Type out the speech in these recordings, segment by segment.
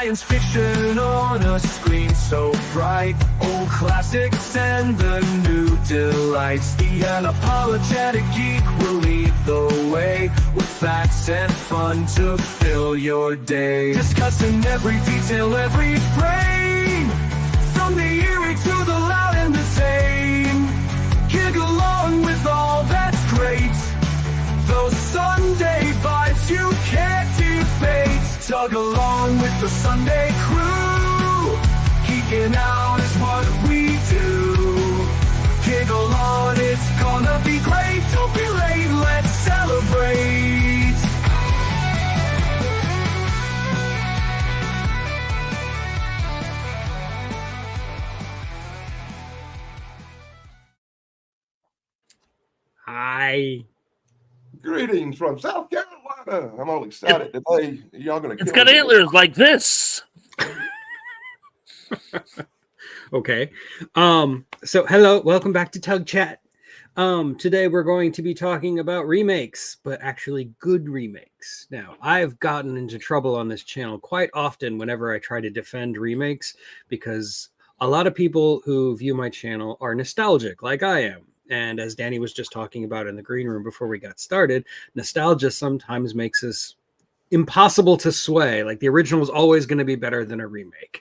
science fiction on a screen so bright. Old classics and the new delights. The unapologetic geek will lead the way, with facts and fun to fill your day. Discussing every detail, every frame, from the eerie to the loud and the tame. Gig along with all that's great, those Sunday vibes you can't debate. Tug along with the Sunday crew, geeking out is what we do. Giggle on, it's gonna be great. Don't be late, let's celebrate. Hi. Greetings from South Carolina. I'm all excited today. Y'all gonna It's got antlers like this. Okay. So hello, welcome back to Tug Chat. Today we're going to be talking about remakes, but actually good remakes. Now, I've gotten into trouble on this channel quite often whenever I try to defend remakes, because a lot of people who view my channel are nostalgic, like I am. And as Danny was just talking about in the green room before we got started, nostalgia sometimes makes us impossible to sway. Like the original is always going to be better than a remake.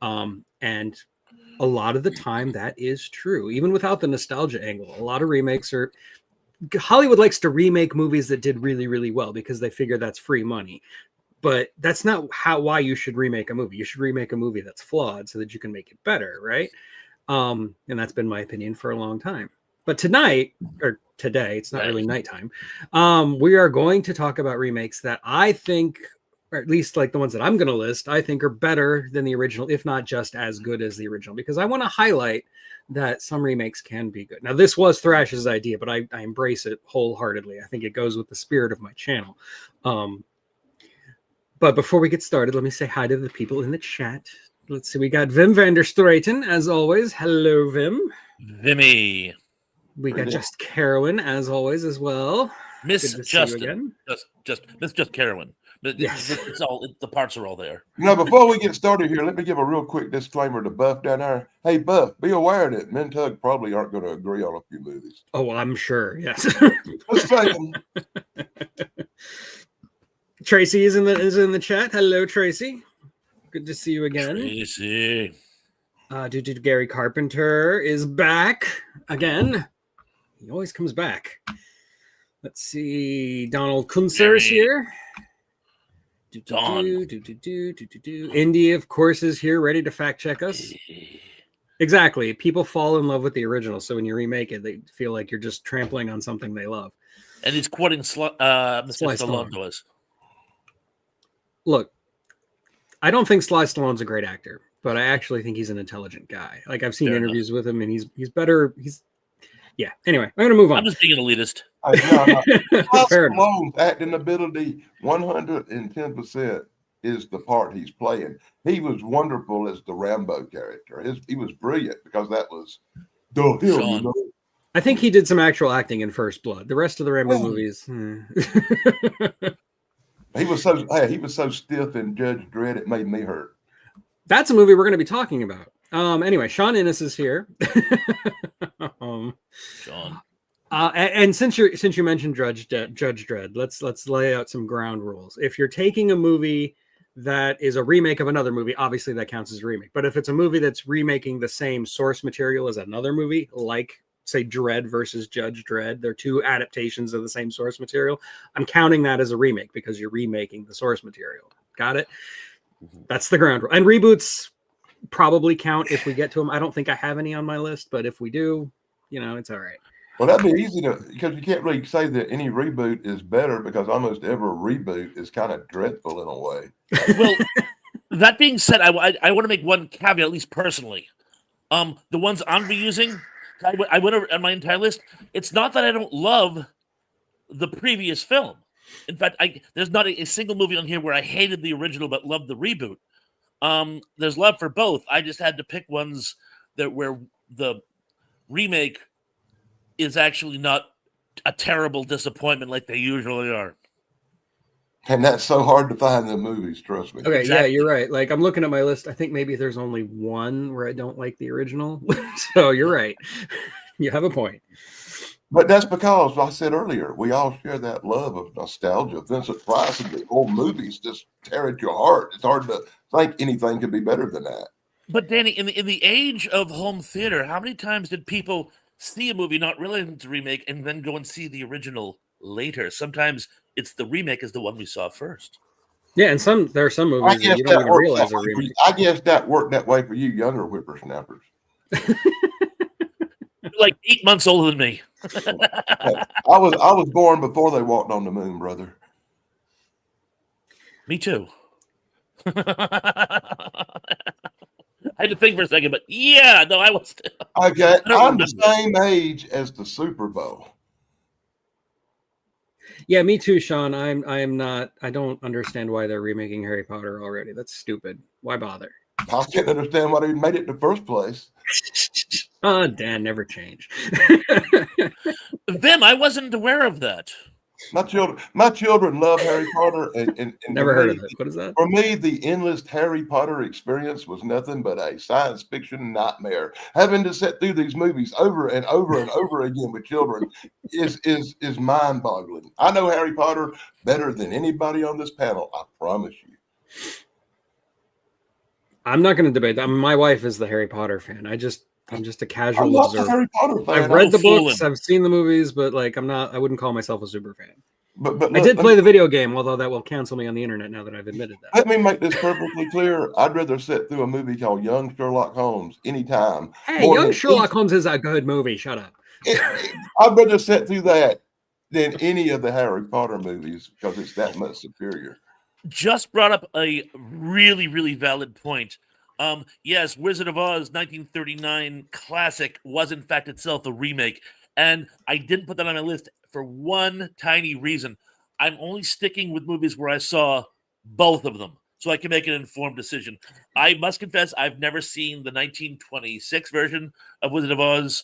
And a lot of the time that is true, even without the nostalgia angle. A lot of remakes are... Hollywood likes to remake movies that did really, really well because they figure that's free money. But that's not why you should remake a movie. You should remake a movie that's flawed so that you can make it better, right? And that's been my opinion for a long time. But tonight, or today, it's not really nighttime, we are going to talk about remakes that I think, or at least like the ones that I'm going to list, I think are better than the original, if not just as good as the original, because I want to highlight that some remakes can be good. Now, this was Thrash's idea, but I embrace it wholeheartedly. I think it goes with the spirit of my channel. But before we get started, let me say hi to the people in the chat. Let's see, we got Wim van der Straten, as always. Hello, Wim. Vimmy. We got Just Carowin, as always, as well. Miss Justin. Again. Miss Just Carowin. Yes. The parts are all there. Before we get started here, let me give a real quick disclaimer to Buff down there. Hey, Buff, be aware that me and Tug probably aren't going to agree on a few movies. Oh, I'm sure. Yes. Just saying. Tracy is in the chat. Hello, Tracy. Good to see you again. Tracy. Gary Carpenter is back again. He always comes back. Let's see. Donald Kunzer is here. Indy, of course, is here, ready to fact check us. Exactly. People fall in love with the original, so when you remake it, they feel like you're just trampling on something they love. And he's quoting Mr. Stallone to us. Look, I don't think Sly Stallone's a great actor, but I actually think he's an intelligent guy. Like I've seen interviews with him, and he's better. Yeah. Anyway, I'm gonna move on. I'm just being an elitist. Fair enough. Acting ability, 110% is the part he's playing. He was wonderful as the Rambo character. He was brilliant because that was the hill. You know? I think he did some actual acting in First Blood. The rest of the Rambo movies. He was so stiff in Judge Dredd, it made me hurt. That's a movie we're going to be talking about. Anyway, Sean Innes is here. Sean. And since you mentioned Judge Dredd, let's lay out some ground rules. If you're taking a movie that is a remake of another movie, obviously that counts as a remake. But if it's a movie that's remaking the same source material as another movie, like say Dredd versus Judge Dredd, they're two adaptations of the same source material, I'm counting that as a remake because you're remaking the source material. Got it? That's the ground rule. And reboots probably count if we get to them. I don't think I have any on my list, but if we do, it's all right. Well, that'd be easy because you can't really say that any reboot is better because almost every reboot is kind of dreadful in a way. Well, that being said, I want to make one caveat, at least personally. The ones I'm reusing, I went over on my entire list. It's not that I don't love the previous film. In fact, there's not a single movie on here where I hated the original but loved the reboot. There's love for both. I just had to pick ones where the remake is actually not a terrible disappointment like they usually are. And that's so hard to find in movies, trust me. Okay, Exactly. yeah, you're right. Like I'm looking at my list. I think maybe there's only one where I don't like the original. So you're right. You have a point. But that's because I said earlier, we all share that love of nostalgia. Vincent Price and the old movies just tear at your heart. It's hard to think anything could be better than that. But Danny, in the age of home theater, how many times did people see a movie not realizing it's a remake and then go and see the original later? Sometimes it's the remake is the one we saw first. Yeah, and there are some I movies that guess you don't even worked realize that are way for you. remakes. I guess that worked that way for you younger whippersnappers. You're like 8 months older than me. I was born before they walked on the moon, brother. Me too. I had to think for a second, but yeah, no, I was. Okay, don't I'm the remember. same age as the Super Bowl. Yeah, me too, Sean. I am not. I don't understand why they're remaking Harry Potter already. That's stupid. Why bother? I can't understand why they even made it in the first place. Dan never changed. Vim, I wasn't aware of that. My children love Harry Potter, and Never heard of it. What is that? For me, the endless Harry Potter experience was nothing but a science fiction nightmare. Having to sit through these movies over and over and over again with children is mind-boggling. I know Harry Potter better than anybody on this panel. I promise you. I'm not going to debate that. I mean, my wife is the Harry Potter fan. I'm just a I'm casual not a observer. Harry Potter fan. I've read the fooling. books, I've seen the movies, but like I'm not. I wouldn't call myself a super fan. But I did play the video game, although that will cancel me on the internet now that I've admitted that. let me make this perfectly clear. I'd rather sit through a movie called Young Sherlock Holmes anytime. Hey, more Young than Sherlock Holmes is a good movie. Shut up. I'd rather sit through that than any of the Harry Potter movies because it's that much superior. Just brought up a really, really valid point. Yes, Wizard of Oz 1939 classic was in fact itself a remake. And I didn't put that on my list for one tiny reason. I'm only sticking with movies where I saw both of them so I can make an informed decision. I must confess, I've never seen the 1926 version of Wizard of Oz,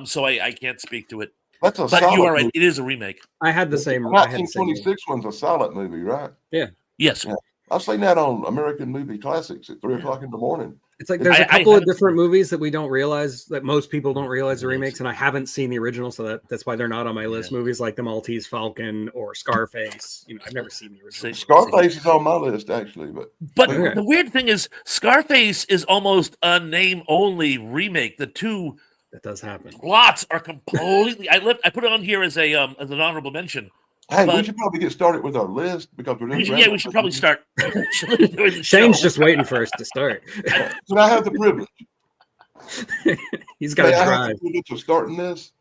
so I can't speak to it. That's a But you solid are right. movie. It is a remake. I had the The same. I had the same 1926 one's a solid movie, right? Yeah. Yes. Yeah. I've seen that on American Movie Classics at 3 o'clock in the morning. It's like there's a I couple of haven't different movies that we don't realize, that most people don't realize are remakes, and I haven't seen the original, so that's why they're not on my list. Yeah. Movies like The Maltese Falcon or Scarface. I've never seen the original. Scarface is on my list, actually. But Okay. the weird thing is, Scarface is almost a name-only remake. The two That does happen. plots are completely. I put it on here as an honorable mention. Hey, we But- should probably get started with our list because we're just We should probably start. doing the Shane's show. just waiting for us to start. Can I have the privilege? He's got to May I have drive. the privilege of starting this?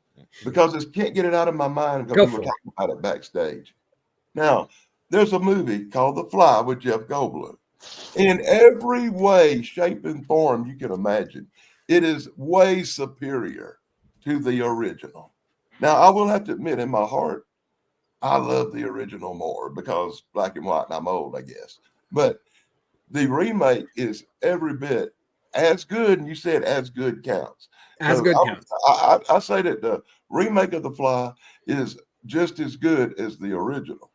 Because I can't get it out of my mind Go because we for were it. talking about it backstage. Now, there's a movie called The Fly with Jeff Goldblum. In every way, shape, and form you can imagine, it is way superior to the original. Now, I will have to admit, in my heart, I love the original more because black and white, and I'm old, I guess. But the remake is every bit as good, and you said as good counts. As So good counts. I say that the remake of The Fly is just as good as the original.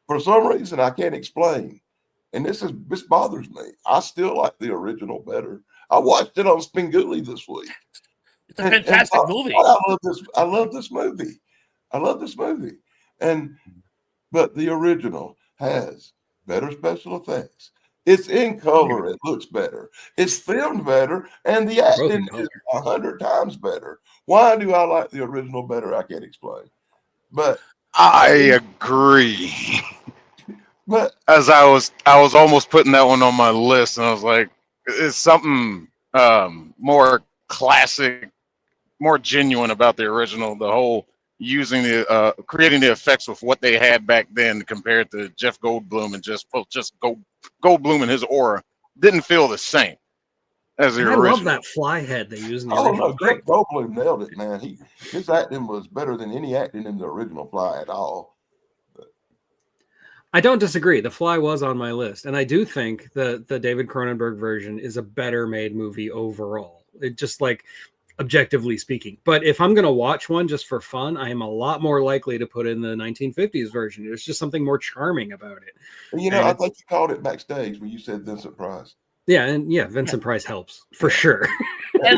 For some reason I can't explain, and this bothers me. I still like the original better. I watched it on Spinguli this week. It's a fantastic movie. I love this. I love this movie. I love this movie. But the original has better special effects. It's in color. It looks better. It's filmed better, and the Both in acting color. is 100 times better. Why do I like the original better? I can't explain. But I agree. As I was almost putting that one on my list, and I was like, it's something more classic, more genuine about the original. The whole using the creating the effects with what they had back then compared to Jeff Goldblum and just Goldblum and his aura didn't feel the same as the And I original. love that fly head they use in the oh original. no, Jeff Goldblum nailed it, man. His acting was better than any acting in the original Fly at all. I don't disagree. The Fly was on my list, and I do think the David Cronenberg version is a better made movie overall. It just like objectively speaking. But if I'm going to watch one just for fun, I am a lot more likely to put in the 1950s version. There's just something more charming about it. You know, I think you called it backstage when you said Vincent Price. Yeah, and Vincent Price helps for sure. And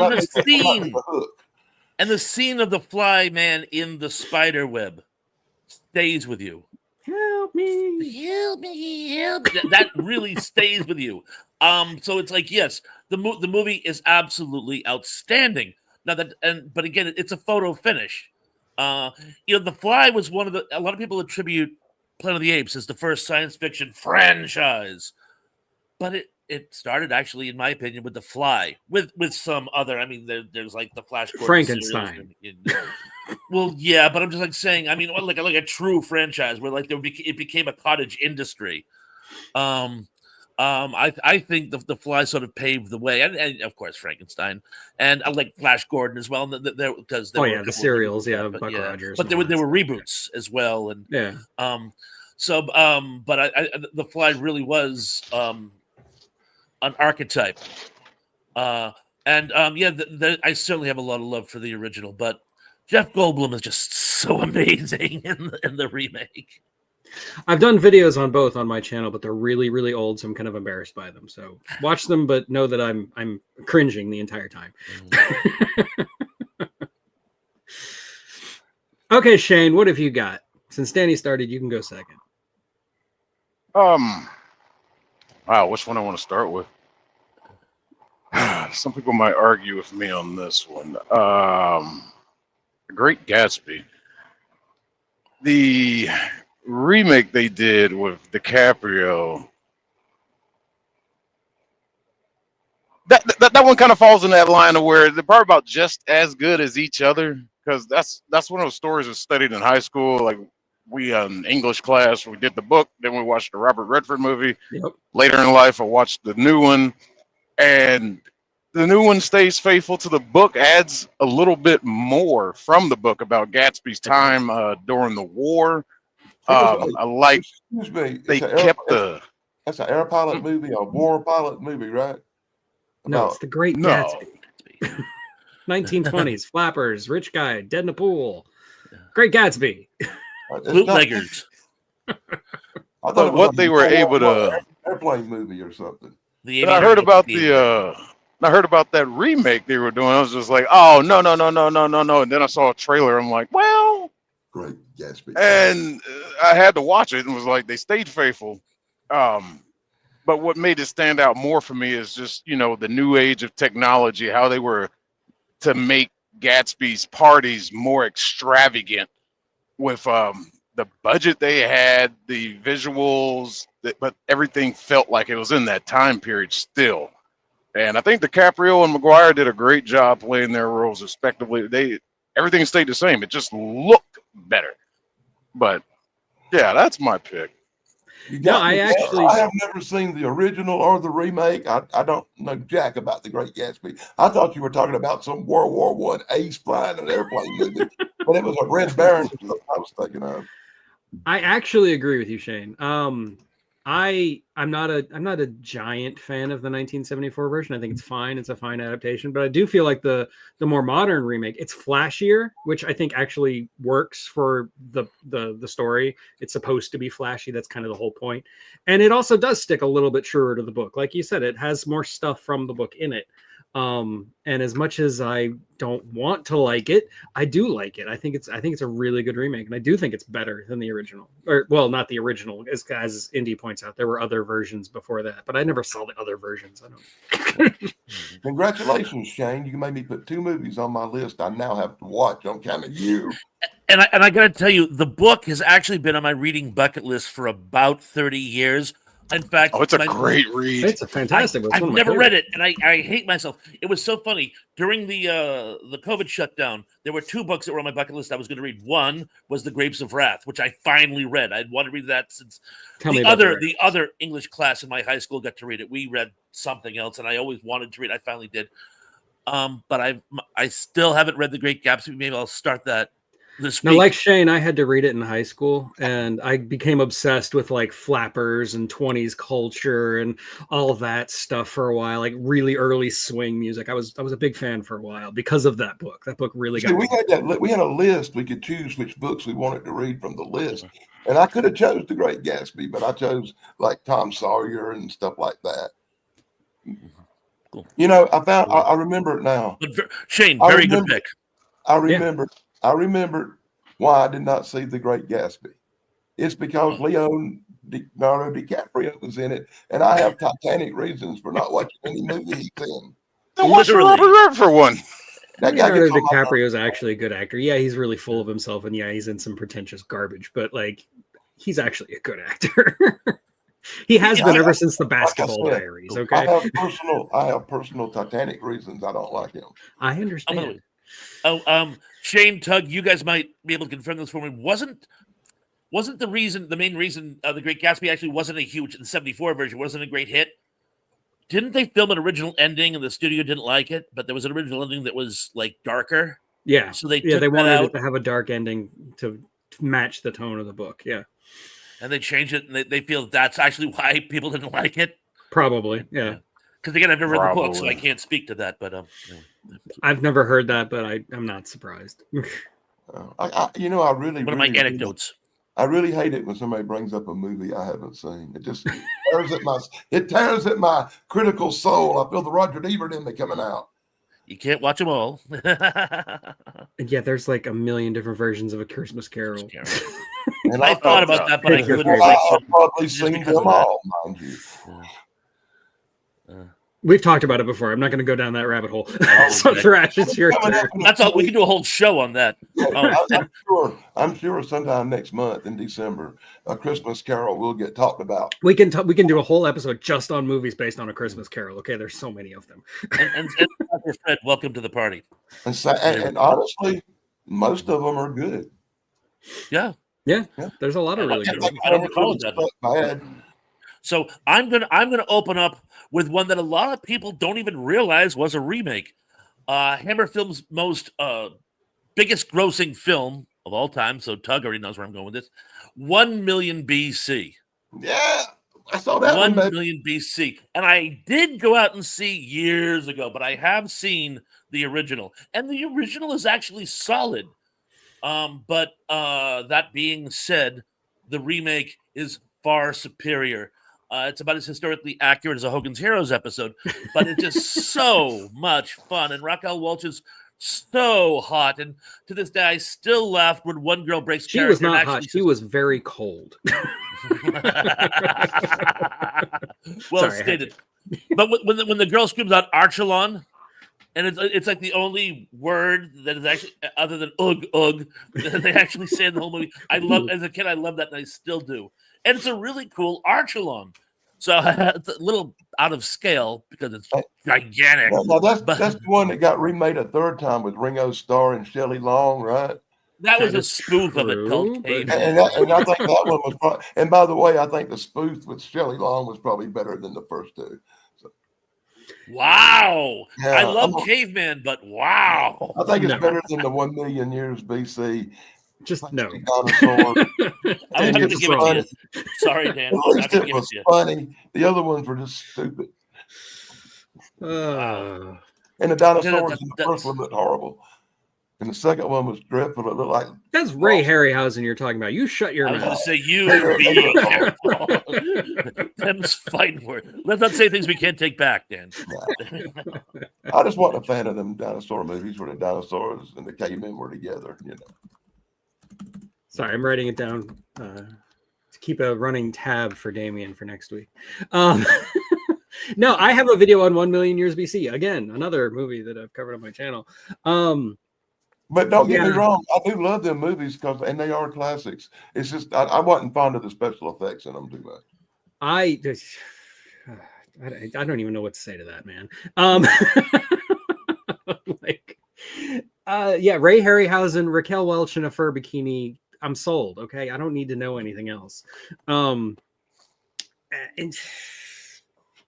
the scene of the fly man in the spider web stays with you. Help me. Help me, help me. That really stays with you. So it's like, yes, the movie is absolutely outstanding. Now but again, it's a photo finish. The Fly was a lot of people attribute Planet of the Apes as the first science fiction franchise, but it started actually, in my opinion, with The Fly, with some other. I mean, there's like the Flash Gordon Frankenstein. Well, yeah, but I'm just like saying. I mean, like a true franchise where like it became a cottage industry. I think the Fly sort of paved the way, and of course Frankenstein, and I like Flash Gordon as well. And because the serials, Buck Rogers. But there were reboots as well, and but the Fly really was an archetype, I certainly have a lot of love for the original, but Jeff Goldblum is just so amazing in the remake. I've done videos on both on my channel, but they're really, really old, so I'm kind of embarrassed by them. So watch them, but know that I'm cringing the entire time. Okay, Shane, what have you got? Since Danny started, you can go second. Wow, which one I want to start with? Some people might argue with me on this one. The Great Gatsby. The remake they did with DiCaprio, that one kind of falls in that line of where they're probably about just as good as each other, because that's one of those stories I studied in high school. Like, we in English class, we did the book, then we watched the Robert Redford movie. Yep. Later in life, I watched the new one, and the new one stays faithful to the book, adds a little bit more from the book about Gatsby's time during the war. I like they kept the. That's an air pilot movie, a war pilot movie, right? No, it's The Great Gatsby. 1920s, flappers, rich guy, dead in a pool. Great Gatsby. Bootleggers. I thought it was what they were able to airplane movie or something. I heard about I heard about that remake they were doing. I was just like, oh no. And then I saw a trailer. I'm like, well, Great Gatsby. And I had to watch it and was like, they stayed faithful. But what made it stand out more for me is just, the new age of technology, how they were to make Gatsby's parties more extravagant with the budget they had, the visuals, but everything felt like it was in that time period still. And I think DiCaprio and Maguire did a great job playing their roles respectively. Everything stayed the same. It just looked better. But yeah, that's my pick. I have never seen the original or the remake. I don't know jack about The Great Gatsby. I thought you were talking about some World War I ace flying an airplane movie, but it was a Red Baron I was thinking of. I actually agree with you, Shane. I'm not a giant fan of the 1974 version. I think it's fine. It's a fine adaptation, but I do feel like the more modern remake, it's flashier, which I think actually works for the story. It's supposed to be flashy. That's kind of the whole point. And it also does stick a little bit truer to the book. Like you said, it has more stuff from the book in it. And as much as I don't want to like it, I do like it. I think it's a really good remake, and I do think it's better than the original. Or, well, not the original, as Indy points out. There were other versions before that, but I never saw the other versions. I don't. Congratulations, Shane! You made me put 2 movies on my list. I now have to watch on account of you. And I got to tell you, the book has actually been on my reading bucket list for about 30 years. In fact, it's a great read. It's a fantastic book. I've never read it, and I hate myself. It was so funny. During the COVID shutdown, there were 2 books that were on my bucket list I was going to read. One was The Grapes of Wrath, which I finally read. I'd wanted to read that since the other English class in my high school got to read it. We read something else, and I always wanted to read it. I finally did. But I still haven't read The Great Gatsby. Maybe I'll start that Now, like Shane, I had to read it in high school, and I became obsessed with like flappers and 20s culture and all that stuff for a while, like really early swing music. I was a big fan for a while because of that book. That book really got me. We had a list. We could choose which books we wanted to read from the list, and I could have chose The Great Gatsby, but I chose like Tom Sawyer and stuff like that. Cool. You know, I remember it now. Shane, very good pick. I remember why I did not see The Great Gatsby. It's because Leonardo DiCaprio was in it, and I have Titanic reasons for not watching any movie he's in. Then watch Robert Redford one. Leonardo DiCaprio is actually a good actor. Yeah, he's really full of himself, and yeah, he's in some pretentious garbage, but like, he's actually a good actor. He has been ever since the Basketball Diaries. Okay, I have personal Titanic reasons I don't like him. I understand. Shane, Tug, you guys might be able to confirm this for me. Wasn't the main reason The Great Gatsby actually wasn't a huge, the 74 version wasn't a great hit? Didn't they film an original ending and the studio didn't like it? But there was an original ending that was like darker. Yeah. So they wanted it to have a dark ending to match the tone of the book. Yeah. And they changed it, and they feel that's actually why people didn't like it. Probably, yeah. Because again, I've never read the book, so I can't speak to that. But I've never heard that, but I'm not surprised. I really one of my anecdotes. I really hate it when somebody brings up a movie I haven't seen. It just tears at my critical soul. I feel the Roger Ebert in me coming out. You can't watch them all. Yeah, there's like a million different versions of A Christmas Carol. And I thought about that, but I couldn't. I've probably seen them all, mind you. We've talked about it before. I'm not going to go down that rabbit hole. So Thrash, it's your turn. That's all. We can do a whole show on that. I'm sure sometime next month in December, A Christmas Carol will get talked about. We can do a whole episode just on movies based on A Christmas Carol. Okay, there's so many of them. And Dr. Fred, welcome to the party. And honestly, most of them are good. Yeah. There's a lot of really good ones. I don't recall that bad. So I'm gonna open up with one that a lot of people don't even realize was a remake. Hammer Film's most biggest grossing film of all time. So Tug already knows where I'm going with this. 1 million BC. Yeah, I saw that 1 million BC. And I did go out and see years ago, but I have seen the original. And the original is actually solid. But that being said, the remake is far superior. It's about as historically accurate as a Hogan's Heroes episode, but it's just so much fun. And Raquel Welch is so hot. And to this day, I still laugh when one girl breaks character. She was not hot. She was very cold. Well stated. But when the girl screams out Archelon, and it's like the only word that is actually other than ugh that they actually say in the whole movie. As a kid, I loved that, and I still do. And it's a really cool Archelon. So it's a little out of scale because it's gigantic. Now that's the one that got remade a third time with Ringo Starr and Shelley Long, right? That was a spoof of it called Cave. And I think that one was probably, and by the way, I think the spoof with Shelley Long was probably better than the first two. So. Wow. Yeah, I love Caveman, but wow. I think it's better than the 1 million years BC. Just no. I'm going to give it to you. Sorry, Dan. At least it was funny. The other ones were just stupid. Wow. And the dinosaurs in the first one looked horrible. And the second one was dreadful. It looked like that's Ray Harryhausen you're talking about. You shut your mouth. I was going to say you be careful. Them's fighting words. Let's not say things we can't take back, Dan. I just wasn't a fan of them dinosaur movies where the dinosaurs and the cavemen were together, you know. Sorry, I'm writing it down to keep a running tab for Damien for next week. No, I have a video on 1 million years BC. Again, another movie that I've covered on my channel. But don't get me wrong, I do love them movies and they are classics. It's just I wasn't fond of the special effects in them too much. I don't even know what to say to that, man. Ray Harryhausen, Raquel Welch in a fur bikini. I'm sold. Okay, I don't need to know anything else. And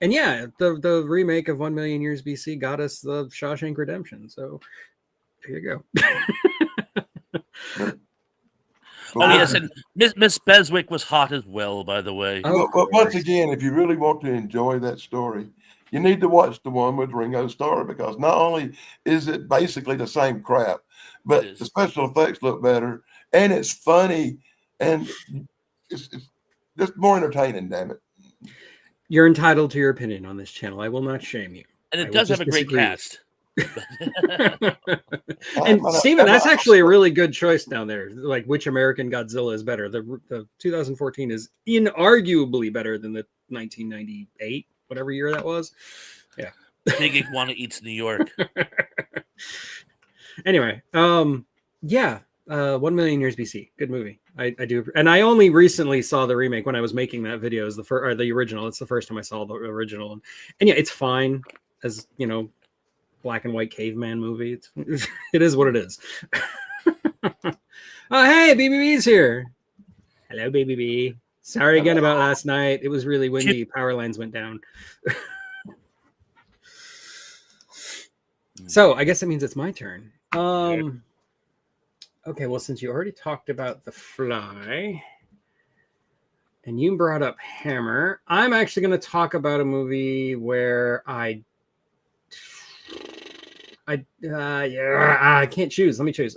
yeah, the remake of 1 million years BC got us the Shawshank Redemption. So there you go. Oh yes, and Miss Beswick was hot as well, by the way. But once again, if you really want to enjoy that story, you need to watch the one with Ringo Starr, because not only is it basically the same crap, but the special effects look better, and it's funny, and it's just more entertaining. Damn it! You're entitled to your opinion on this channel. I will not shame you. And it does have a great cast. And Steven, that's actually a really good choice down there. Like, which American Godzilla is better? The 2014 is inarguably better than the 1998, whatever year that was. Yeah. Big Iguana Eats New York. Anyway, yeah, 1 Million Years BC, good movie. I do, and I only recently saw the remake when I was making that video. As the original. It's the first time I saw the original, and yeah, it's fine as black and white caveman movie. It is what it is. Oh, hey, BBB's here. Hello, BBB. Sorry again about last night. It was really windy. Power lines went down. So I guess that means it's my turn. Okay, well, since you already talked about The Fly and you brought up Hammer, I'm actually going to talk about a movie where I can't choose. Let me choose.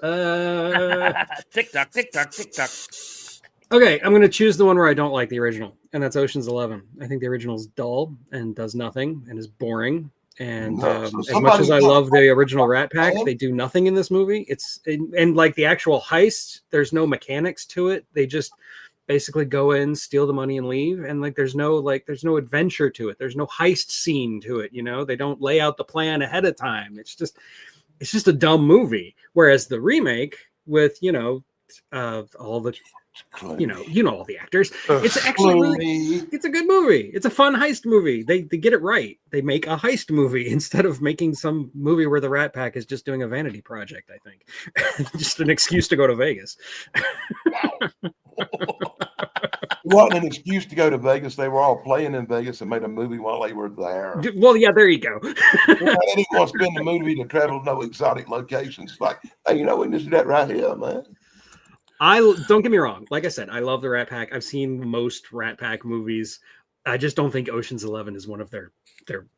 Tick tock, tick tock, tick tock. Okay, I'm going to choose the one where I don't like the original, and that's Ocean's 11. I think the original is dull and does nothing and is boring. And as much as I love the original Rat Pack, they do nothing in this movie. And like the actual heist, there's no mechanics to it. They just basically go in, steal the money, and leave. And there's no adventure to it. There's no heist scene to it. They don't lay out the plan ahead of time. It's just a dumb movie. Whereas the remake with all the all the actors. It's actually it's a good movie. It's a fun heist movie. They get it right. They make a heist movie instead of making some movie where the Rat Pack is just doing a vanity project, I think. Just an excuse to go to Vegas. It wasn't an excuse to go to Vegas. They were all playing in Vegas and made a movie while they were there. Well, yeah, there you go. They didn't want to spend the movie to travel to no exotic locations. Like, hey, we can just do that right here, man. Don't get me wrong. Like I said, I love the Rat Pack. I've seen most Rat Pack movies. I just don't think Ocean's 11 is one of their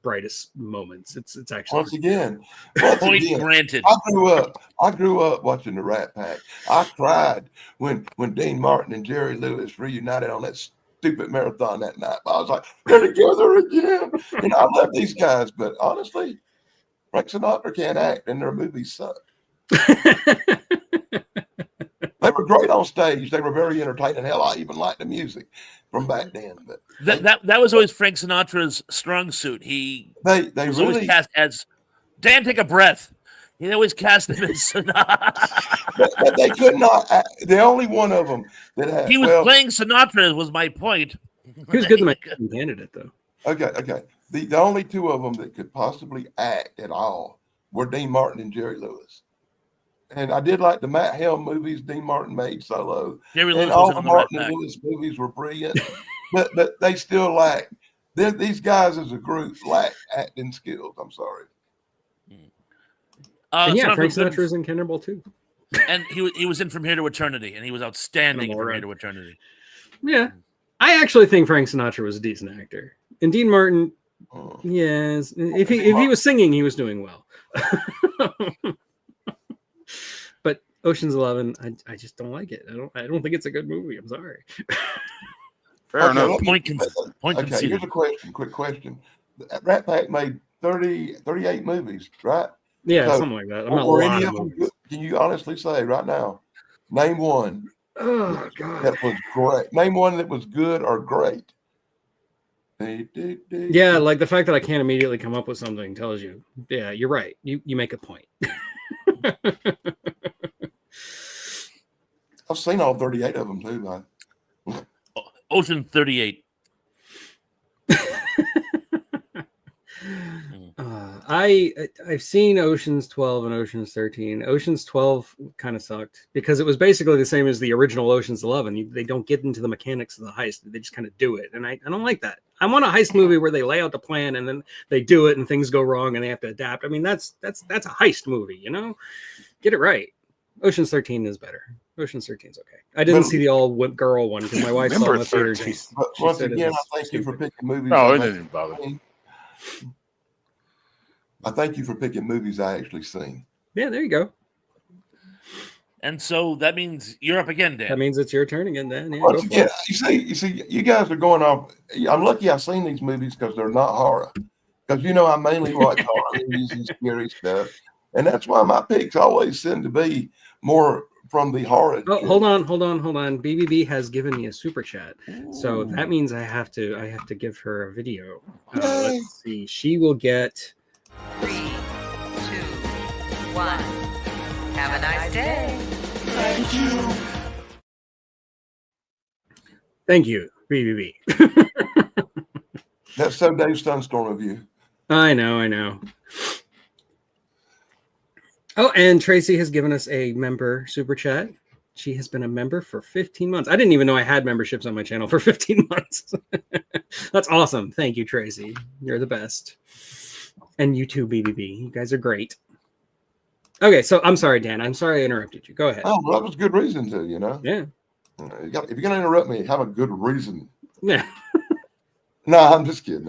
brightest moments. It's actually once again, granted. I grew up watching the Rat Pack. I cried when Dean Martin and Jerry Lewis reunited on that stupid marathon that night. I was like, they're together again. And I love these guys, but honestly, Frank Sinatra can't act, and their movies suck. They were great on stage. They were very entertaining. Hell, I even liked the music from back then. But that was always Frank Sinatra's strong suit. They was really always cast as Dan. Take a breath. He always cast him as Sinatra. but they could not. The only one of them that had. He was playing Sinatra. Was my point. He was good in the candidate though. Okay. The only two of them that could possibly act at all were Dean Martin and Jerry Lewis. And I did like the Matt Helm movies Dean Martin made solo. And all the Martin and Lewis movies were brilliant, but they still lack. These guys as a group lack acting skills. I'm sorry. Yeah, Frank Sinatra was in Cannonball too. And he was in From Here to Eternity, and he was outstanding in From Here to Eternity. Yeah. I actually think Frank Sinatra was a decent actor. And Dean Martin, yes. If he was singing, he was doing well. But Ocean's 11, I just don't like it. I don't think it's a good movie. I'm sorry. Fair enough. Point okay, here's a question. Quick question. Rat Pack made 38 movies, right? Yeah, something like that. Were any of them good? Can you honestly say right now? Name one. Oh God, that was great. Name one that was good or great. Yeah, like the fact that I can't immediately come up with something tells you. Yeah, you're right. You make a point. I've seen all 38 of them too, man. Ocean 38. I've seen Ocean's 12 and Ocean's 13. Ocean's 12 kind of sucked because it was basically the same as the original Ocean's 11. They don't get into the mechanics of the heist. They just kind of do it. And I don't like that. I want a heist movie where they lay out the plan and then they do it and things go wrong and they have to adapt. I mean, that's a heist movie, Get it right. Ocean's 13 is better. Ocean's 13's okay. I didn't But- see the all girl one because my wife saw it in Remember the theater. 13. But She once said it again, was I thank you for stupid. picking movies. No, it I've didn't bother. seen. I thank you for picking movies I actually seen. Yeah, there you go. And so that means you're up again, Dan. That means it's your turn again, Dan. Yeah, Once go for again, it. you see, you guys are going off. I'm lucky I've seen these movies because they're not horror. Because I mainly watch horror movies and scary stuff, and that's why my picks always seem to be more from the horror. Oh, hold on. BBB has given me a super chat, so that means I have to give her a video. Let's see. She will get 3, 2, 1. Have a nice day. Thank you, BBB. That's so Dave Sunstorm of you. I know. Oh, and Tracy has given us a member super chat. She has been a member for 15 months. I didn't even know I had memberships on my channel for 15 months. That's awesome. Thank you, Tracy. You're the best. And you too, BBB. You guys are great. Okay, so I'm sorry, Dan. I'm sorry I interrupted you. Go ahead. Oh, well, that was a good reason to, Yeah. If you're going to interrupt me, have a good reason. Yeah. No, I'm just kidding.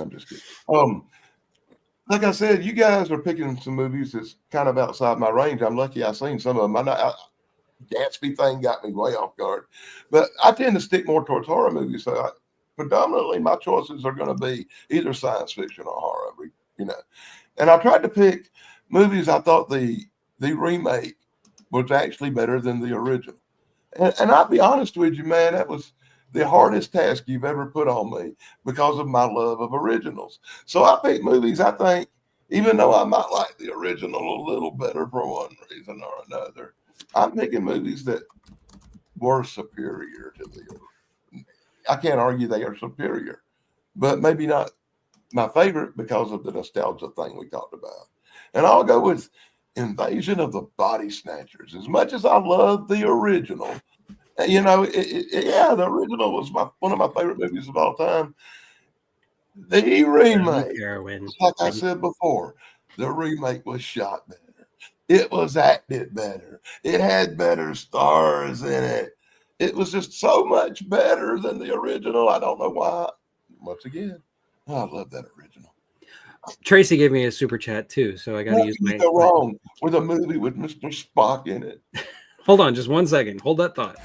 Like I said, you guys are picking some movies that's kind of outside my range. I'm lucky I've seen some of them. Gatsby thing got me way off guard, but I tend to stick more towards horror movies. So predominantly my choices are going to be either science fiction or horror, And I tried to pick movies I thought the remake was actually better than the original. And I'll be honest with you, man, that was the hardest task you've ever put on me because of my love of originals. So I picked movies I think, even though I might like the original a little better for one reason or another, I'm picking movies that were superior to the original. I can't argue they are superior, but maybe not my favorite because of the nostalgia thing we talked about. And I'll go with Invasion of the Body Snatchers. As much as I love the original, the original was one of my favorite movies of all time. The remake, like I said before, the remake was shot better. It was acted better. It had better stars in it. It was just so much better than the original. I don't know why. Once again, I love that original. Tracy gave me a super chat too, so I got to use my. Go wrong with a movie with Mr. Spock in it. Hold on, just 1 second. Hold that thought.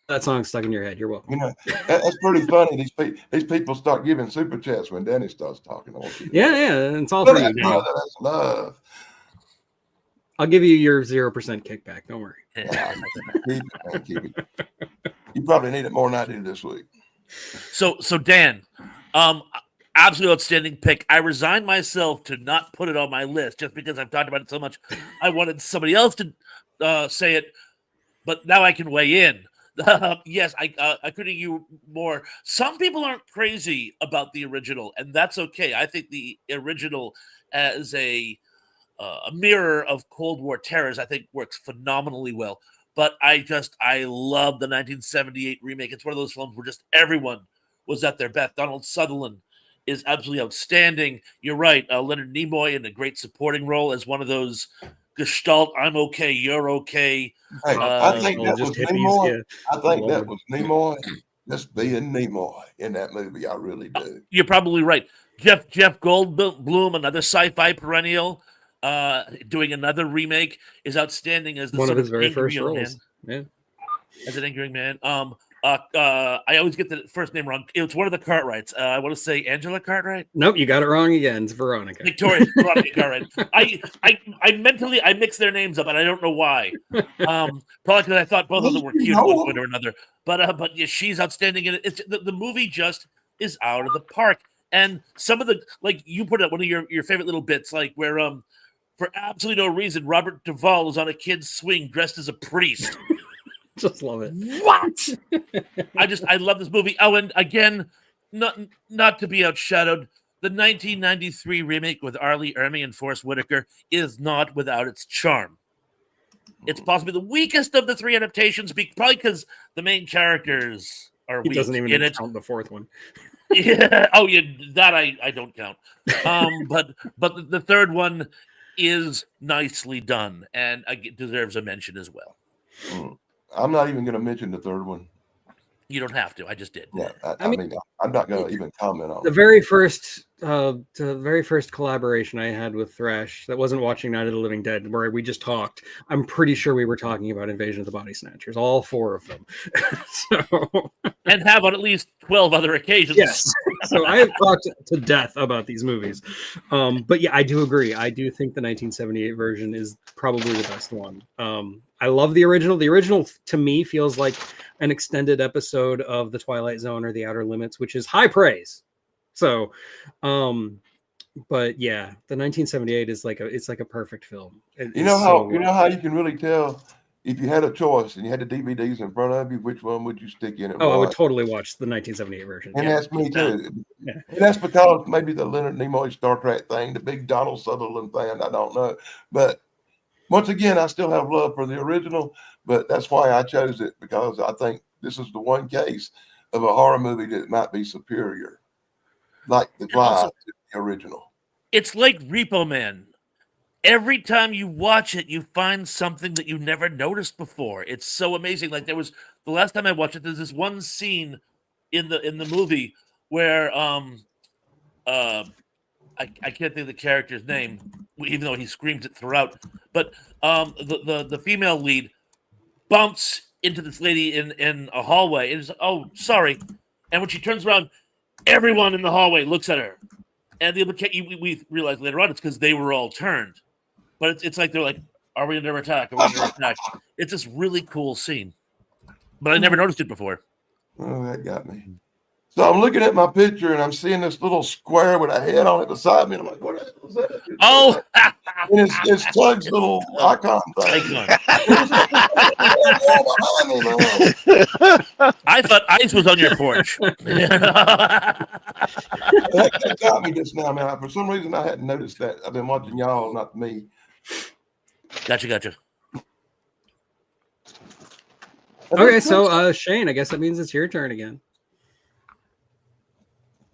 That song's stuck in your head. You're welcome. That's pretty funny. These people start giving super chats when Danny starts talking. Yeah, it's all for you. That's love. I'll give you your 0% kickback. Don't worry. Keep it. You probably need it more than I do this week. So Dan, absolutely outstanding pick. I resigned myself to not put it on my list just because I've talked about it so much. I wanted somebody else to say it, but now I can weigh in. Yes, I couldn't agree more. Some people aren't crazy about the original, and that's okay. I think the original as a mirror of Cold War terrors, I think works phenomenally well. But I love the 1978 remake. It's one of those films where just everyone was at their best. Donald Sutherland is absolutely outstanding. You're right. Leonard Nimoy in a great supporting role as one of those Gestalt, I'm okay, you're okay. Hey, I think that was Nimoy. Yeah. I think that was Nimoy just being Nimoy in that movie. I really do. You're probably right. Jeff Goldblum, another sci-fi perennial, doing another remake, is outstanding as one of his very first roles. Yeah, as an angry man. I always get the first name wrong. It's one of the Cartwrights. I want to say Angela Cartwright. Nope, you got it wrong again. It's Veronica. Veronica Cartwright. I mentally mix their names up, and I don't know why. Probably because I thought both of them were cute at one point or another. But yeah, she's outstanding in it. It's the movie just is out of the park. And some of the, like you put up one of your favorite little bits, like where for absolutely no reason, Robert Duvall is on a kid's swing dressed as a priest. Just love it. What? I love this movie. Oh, and again, not to be outshadowed, the 1993 remake with Arlie Ermey and Forrest Whitaker is not without its charm. It's possibly the weakest of the three adaptations, probably because the main characters are weak. He doesn't even in it. count the fourth one. Yeah. Oh, yeah. That I don't count. But the third one is nicely done and deserves a mention as well. I'm not even going to mention the third one. You don't have to. I just did. Yeah, I mean, I'm not going to even comment on the very first collaboration I had with Thresh that wasn't watching Night of the Living Dead, where we just talked. I'm pretty sure we were talking about Invasion of the Body Snatchers, all 4 of them. So, and have on at least 12 other occasions. Yes. So I have talked to death about these movies. But yeah, I do agree. I do think the 1978 version is probably the best one. I love the original. The original to me feels like an extended episode of The Twilight Zone or The Outer Limits, which is high praise. So, but yeah, the 1978 is like a perfect film. You know how you can really tell if you had a choice and you had the DVDs in front of you, which one would you stick in? I would totally watch the 1978 version. And that's me too. Yeah. And that's because maybe the Leonard Nimoy Star Trek thing, the big Donald Sutherland thing, I don't know. But once again, I still have love for the original, but that's why I chose it, because I think this is the one case of a horror movie that might be superior, like The Fly to the original. It's like Repo Man. Every time you watch it, you find something that you never noticed before. It's so amazing. Like the last time I watched it, there's this one scene in the movie where I can't think of the character's name, even though he screams it throughout. But the female lead bumps into this lady in a hallway and is like, "Oh, sorry." And when she turns around, everyone in the hallway looks at her. And we realize later on it's because they were all turned. But it's like they're like, "Are we under attack? Are we under attack?" It's this really cool scene. But I never noticed it before. Oh, that got me. So I'm looking at my picture and I'm seeing this little square with a head on it beside me. And I'm like, what was that? Oh! And it's Tug's little icon thing. I thought Ice was on your porch. That got me just now, man. For some reason, I hadn't noticed that. I've been watching y'all, not me. Gotcha. Okay, so Shane, I guess that means it's your turn again.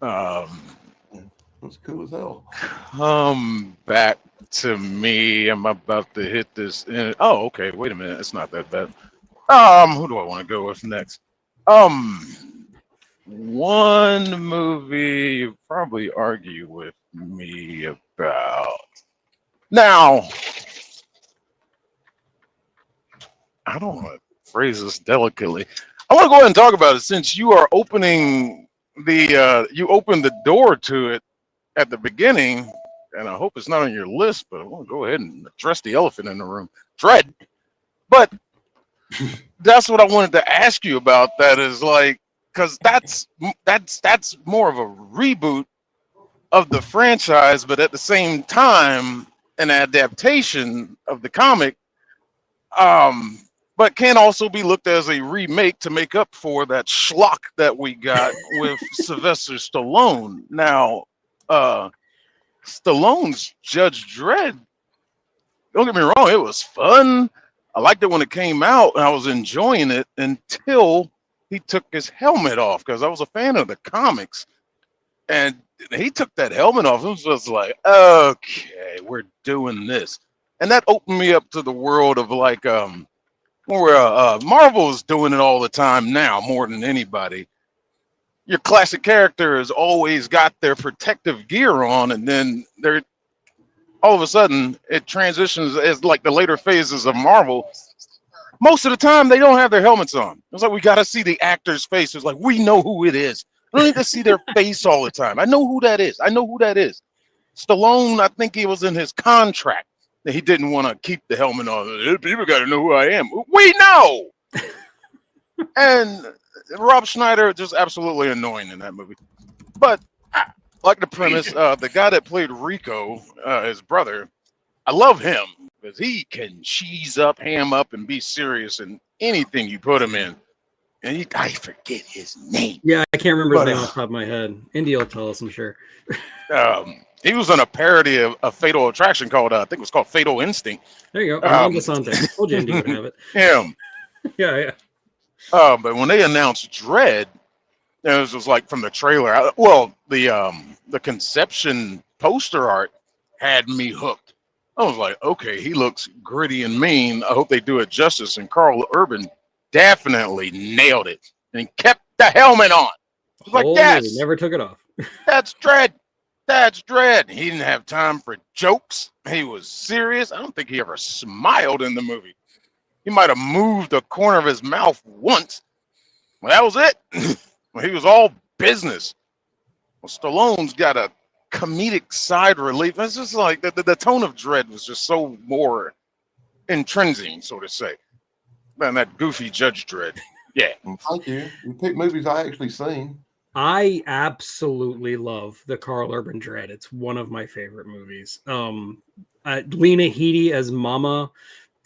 That's cool as hell. Come back to me. I'm about to hit this. Oh, okay. Wait a minute. It's not that bad. Who do I want to go with next? One movie you probably argue with me about. Now, I don't want to phrase this delicately. I want to go ahead and talk about it since you are opening you opened the door to it at the beginning, and I hope it's not on your list, but I want to go ahead and address the elephant in the room, Dread. But that's what I wanted to ask you about. That is like, because that's more of a reboot of the franchise, but at the same time, an adaptation of the comic. But can also be looked as a remake to make up for that schlock that we got with Sylvester Stallone. Now, Stallone's Judge Dredd, don't get me wrong, it was fun. I liked it when it came out, and I was enjoying it until he took his helmet off, because I was a fan of the comics. And he took that helmet off. It was just like, okay, we're doing this. And that opened me up to the world of like, where Marvel is doing it all the time now, more than anybody. Your classic character has always got their protective gear on, and then they're all of a sudden it transitions as like the later phases of Marvel. Most of the time they don't have their helmets on. It's like we got to see the actor's face. It's like we know who it is. I don't need to see their face all the time. I know who that is. Stallone, I think he was in his contract that he didn't want to keep the helmet on. People got to know who I am. We know. And Rob Schneider, just absolutely annoying in that movie. But like the premise, the guy that played Rico, his brother, I love him because he can cheese up, ham up, and be serious in anything you put him in. And I forget his name. Yeah, I can't remember his name off the top of my head. Indy will tell us, I'm sure. He was in a parody of Fatal Attraction called, I think it was called Fatal Instinct. There you go. Armando Sante. Told you Indy would have it. Him. Yeah. But when they announced Dredd, it was just like from the trailer. The conception poster art had me hooked. I was like, okay, he looks gritty and mean. I hope they do it justice. And Carl Urban definitely nailed it and kept the helmet on. I was like, Whole movie, yes, never took it off. that's Dredd. That's Dredd. He didn't have time for jokes. He was serious. I don't think he ever smiled in the movie. He might have moved the corner of his mouth once. Well, that was it. He was all business. Well, Stallone's got a comedic side relief. It's just like the tone of Dredd was just so more intrinsic, so to say, than that goofy Judge Dredd. Yeah. Thank you. You pick movies I actually seen. I absolutely love the Carl Urban Dredd. It's one of my favorite movies. Lena Headey as Mama,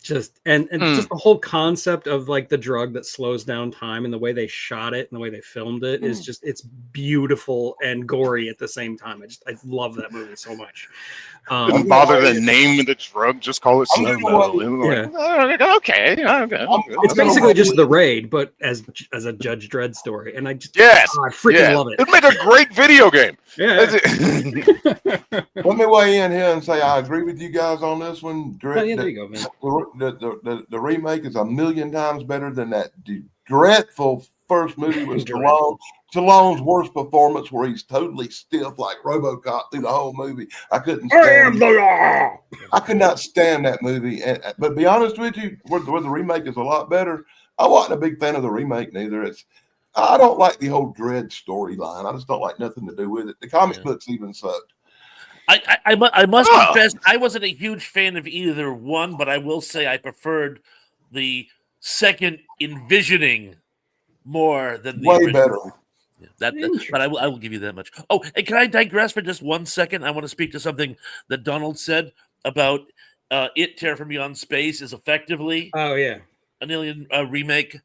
just just the whole concept of like the drug that slows down time and the way they shot it and the way they filmed it is just, it's beautiful and gory at the same time. I love that movie so much. Didn't bother to name the drug, just call it slow mo. Yeah. Okay. It's basically just The Raid, but as a Judge Dredd story, and I just I freaking love it. It'd make a great video game. Yeah. Let me weigh in here and say I agree with you guys on this one. Oh, yeah, there you go, man. The remake is 1,000,000 times better than that dreadful first movie with Stallone. Stallone's worst performance, where he's totally stiff like RoboCop through the whole movie. I couldn't stand I am the law. I could not stand that movie. But to be honest with you, where the remake is a lot better. I wasn't a big fan of the remake neither. I don't like the whole Dredd storyline. I just don't like nothing to do with it. The comic books even sucked. I must confess, I wasn't a huge fan of either one, but I will say I preferred the second envisioning more than the way original. better. But I will give you that much. Oh, and can I digress for just 1 second? I want to speak to something that Donald said about It Terror from Beyond Space is effectively an Alien remake.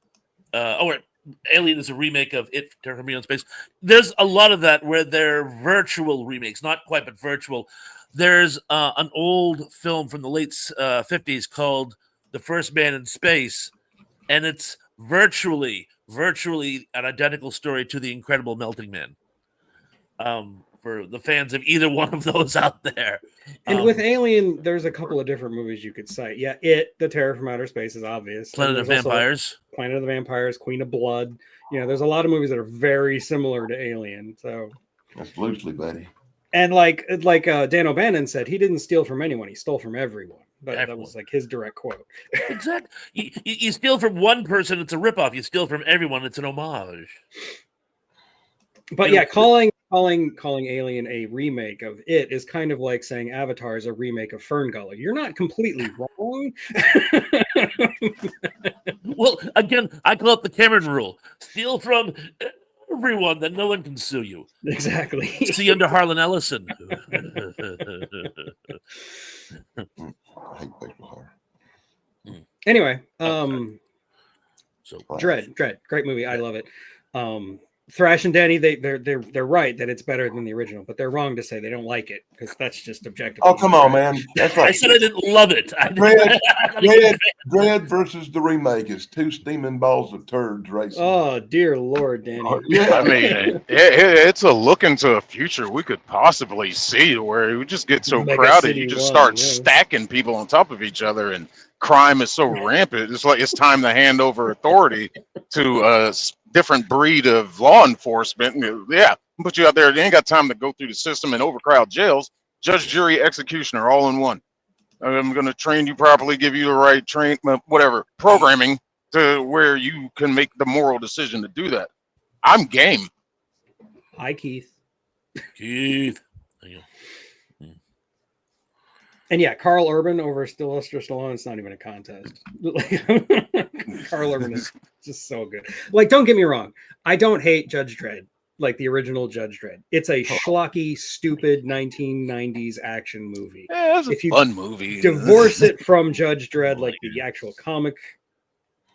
Alien is a remake of It Terror from Beyond Space. There's a lot of that where they're virtual remakes, not quite, but virtual. There's an old film from the late 50s called The First Man in Space, and it's virtually an identical story to The Incredible Melting Man. For the fans of either one of those out there. And with Alien, there's a couple of different movies you could cite. Yeah, The Terror from Outer Space is obvious. Planet of Vampires, Queen of Blood. You know, there's a lot of movies that are very similar to Alien. So that's loosely, buddy. And like Dan O'Bannon said, he didn't steal from anyone; he stole from everyone. That was like his direct quote. Exactly. You steal from one person, it's a ripoff. You steal from everyone, it's an homage. But yeah, calling Alien a remake of It is kind of like saying Avatar is a remake of Ferngully. You're not completely wrong. Well, again, I call it the Cameron rule: steal from everyone, then no one can sue you. Exactly. See under Harlan Ellison. I hate baseball horror. Anyway, so Dredd, great movie. I love it. Thrash and Danny, they're right that it's better than the original, but they're wrong to say they don't like it because that's just objective. Oh, come on, man! That's like I said I didn't love it. Dredd versus the remake is two steaming balls of turds racing. Oh dear Lord, Danny! I mean, it's a look into a future we could possibly see where it would just get so Mega crowded, City you just 1, start yeah. stacking people on top of each other, and crime is so rampant. It's like it's time to hand over authority to a different breed of law enforcement. Yeah, put you out there. They ain't got time to go through the system and overcrowd jails. Judge, jury, executioner, all in one. I'm going to train you properly, give you the right programming to where you can make the moral decision to do that. I'm game. Hi, Keith. Keith. And yeah, Carl Urban over Sylvester Stallone. It's not even a contest. Carl Urban is just so good. Like, don't get me wrong. I don't hate Judge Dredd, like the original Judge Dredd. It's a schlocky, stupid 1990s action movie. Yeah, it's a fun movie. Divorce it from Judge Dredd, like the actual comic,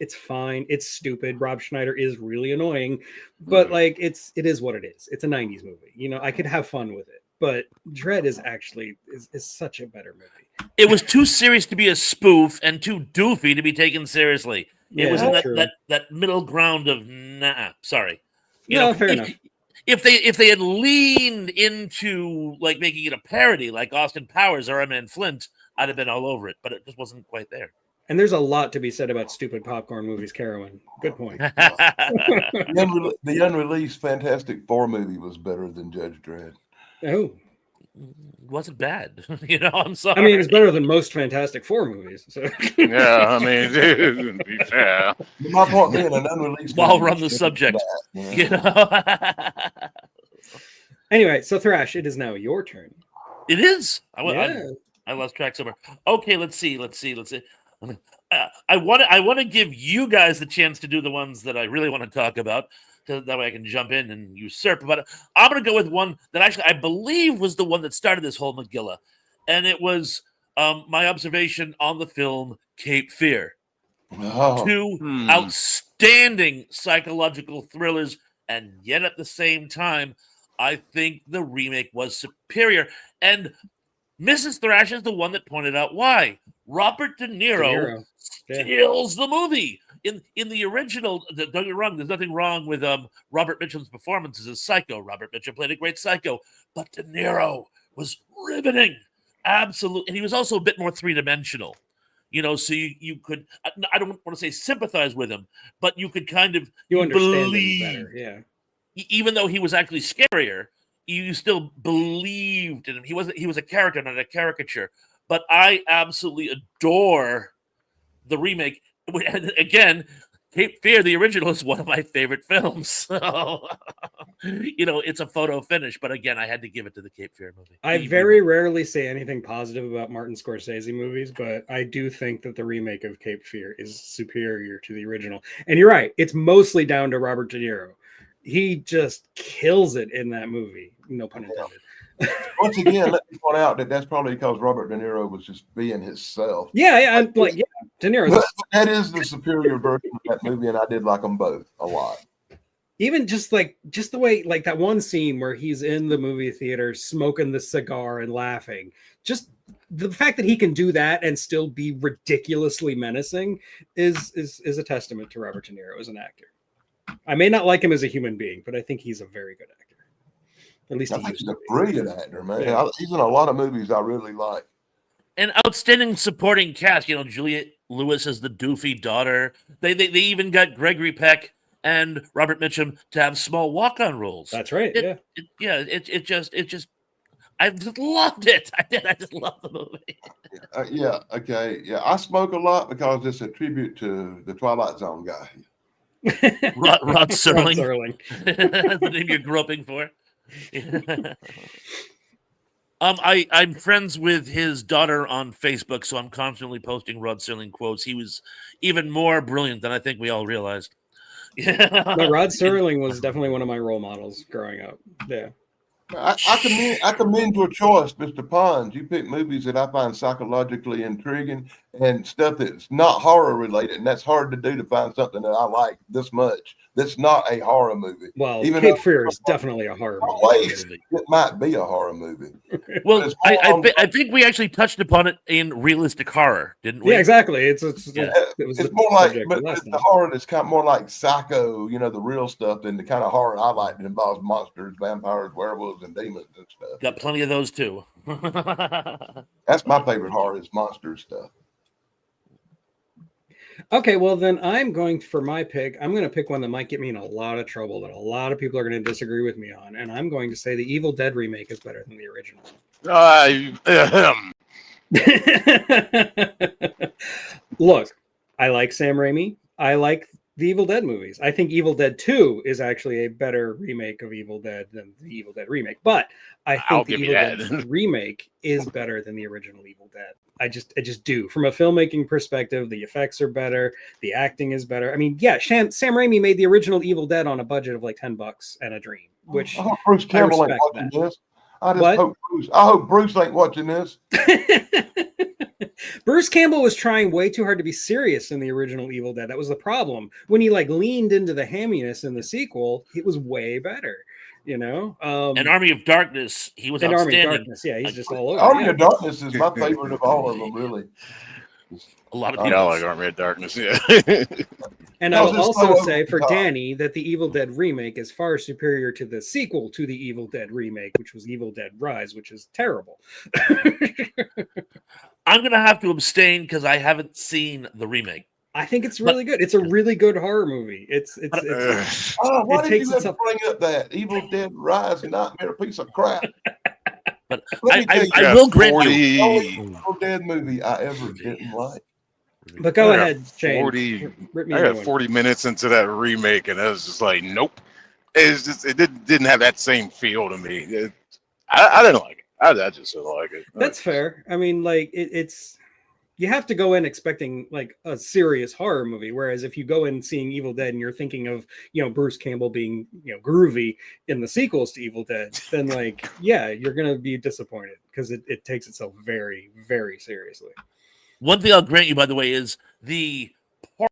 it's fine. It's stupid. Rob Schneider is really annoying, but like it is what it is. It's a 90s movie. You know, I could have fun with it. But Dredd is actually is such a better movie. It was too serious to be a spoof and too doofy to be taken seriously. It was in that middle ground of nah. Sorry. Fair enough. If they had leaned into like making it a parody, like Austin Powers or Eminem Flint, I'd have been all over it. But it just wasn't quite there. And there's a lot to be said about stupid popcorn movies, Carowin. Good point. The unreleased Fantastic Four movie was better than Judge Dredd. Oh, wasn't bad. I'm sorry. I mean, it's better than most Fantastic Four movies. So. Yeah, I mean, to be fair. My point being, an unreleased. While we're on the subject, Anyway, so Thrash, it is now your turn. It is. I lost track somewhere. Okay, let's see. I want to give you guys the chance to do the ones that I really want to talk about, because that way I can jump in and usurp. But I'm going to go with one that actually I believe was the one that started this whole Megillah, and it was my observation on the film Cape Fear. Oh. Two outstanding psychological thrillers, and yet at the same time, I think the remake was superior. And Mrs. Thrash is the one that pointed out why. Robert De Niro steals the movie. In the original, don't get me wrong, there's nothing wrong with Robert Mitchum's performance as Psycho. Robert Mitchum played a great Psycho, but De Niro was riveting. Absolutely. And he was also a bit more three-dimensional. So you could, I don't want to say sympathize with him, but you could kind of believe him better, yeah. Even though he was actually scarier, you still believed in him. He was a character, not a caricature. But I absolutely adore the remake. Again, Cape Fear, the original, is one of my favorite films. So, it's a photo finish. But again, I had to give it to the Cape Fear movie. I very rarely say anything positive about Martin Scorsese movies, but I do think that the remake of Cape Fear is superior to the original. And you're right. It's mostly down to Robert De Niro. He just kills it in that movie. No pun intended. Once again, let me point out that that's probably because Robert De Niro was just being himself. De Niro. But that is the superior version of that movie, and I did like them both a lot. Even just the way, like that one scene where he's in the movie theater smoking the cigar and laughing. Just the fact that he can do that and still be ridiculously menacing is a testament to Robert De Niro as an actor. I may not like him as a human being, but I think he's a very good actor. At least he's a brilliant actor, man. Yeah. He's in a lot of movies I really like. An outstanding supporting cast. Juliette Lewis as the doofy daughter. They even got Gregory Peck and Robert Mitchum to have small walk-on roles. That's right. It just I just loved it. I just love the movie. I smoke a lot because it's a tribute to the Twilight Zone guy. Rod Serling. That's the name you're groping for. I'm friends with his daughter on Facebook, so I'm constantly posting Rod Serling quotes. He was even more brilliant than I think we all realized. No, Rod Serling was definitely one of my role models growing up. Yeah. I commend your choice, Mr. Pons. You pick movies that I find psychologically intriguing and stuff that's not horror related, and that's hard to do, to find something that I like this much that's not a horror movie. Well, Cape Fear is definitely a horror movie. It might be a horror movie. Well, I think we actually touched upon it in realistic horror, didn't we? Yeah, exactly. It's more like, but the horror that's kind of more like Psycho, the real stuff, than the kind of horror I like that involves monsters, vampires, werewolves, and demons and stuff. Got plenty of those too. That's my favorite horror, is monster stuff. Okay, well then I'm going to pick one that might get me in a lot of trouble, that a lot of people are going to disagree with me on, and I'm going to say the Evil Dead remake is better than the original. Look, I like Sam Raimi. I like the Evil Dead movies. I think Evil Dead 2 is actually a better remake of Evil Dead than the Evil Dead remake, but I think the Evil Dead remake is better than the original Evil Dead. I just do. From a filmmaking perspective, the effects are better, the acting is better. I mean, yeah, Sam Raimi made the original Evil Dead on a budget of like $10 and a dream, which I hope Bruce Campbell ain't watching this. I hope Bruce ain't watching this. Bruce Campbell was trying way too hard to be serious in the original Evil Dead. That was the problem. When he leaned into the hamminess in the sequel, it was way better. An Army of Darkness, he was outstanding. Army of Darkness, yeah, he's just all over. Army of Darkness is my favorite of all of them, really. A lot of I Yeah, I people. like Army of Darkness. Yeah. And That I was will just also so over say the for top. Danny that the Evil Dead remake is far superior to the sequel to the Evil Dead remake, which was Evil Dead Rise, which is terrible. I'm gonna have to abstain because I haven't seen the remake. I think it's But- really good. It's a really good horror movie. It's Ugh. Oh, why It did takes you have to itself- bring up that Evil Dead Rise Nightmare piece of crap? But Let me tell you, I got will grant you. the only 40, Evil Dead movie I ever didn't like. But go I got ahead, Shane. 40 Rip me I a new got one. 40 minutes into that remake, and I was just like, nope. It's just it didn't have that same feel to me. I didn't like it. I just didn't like it. That's fair. I mean, like it's you have to go in expecting like a serious horror movie, whereas if you go in seeing Evil Dead and you're thinking of Bruce Campbell being groovy in the sequels to Evil Dead, then like yeah, you're gonna be disappointed because it takes itself very very seriously. One thing I'll grant you, by the way, is the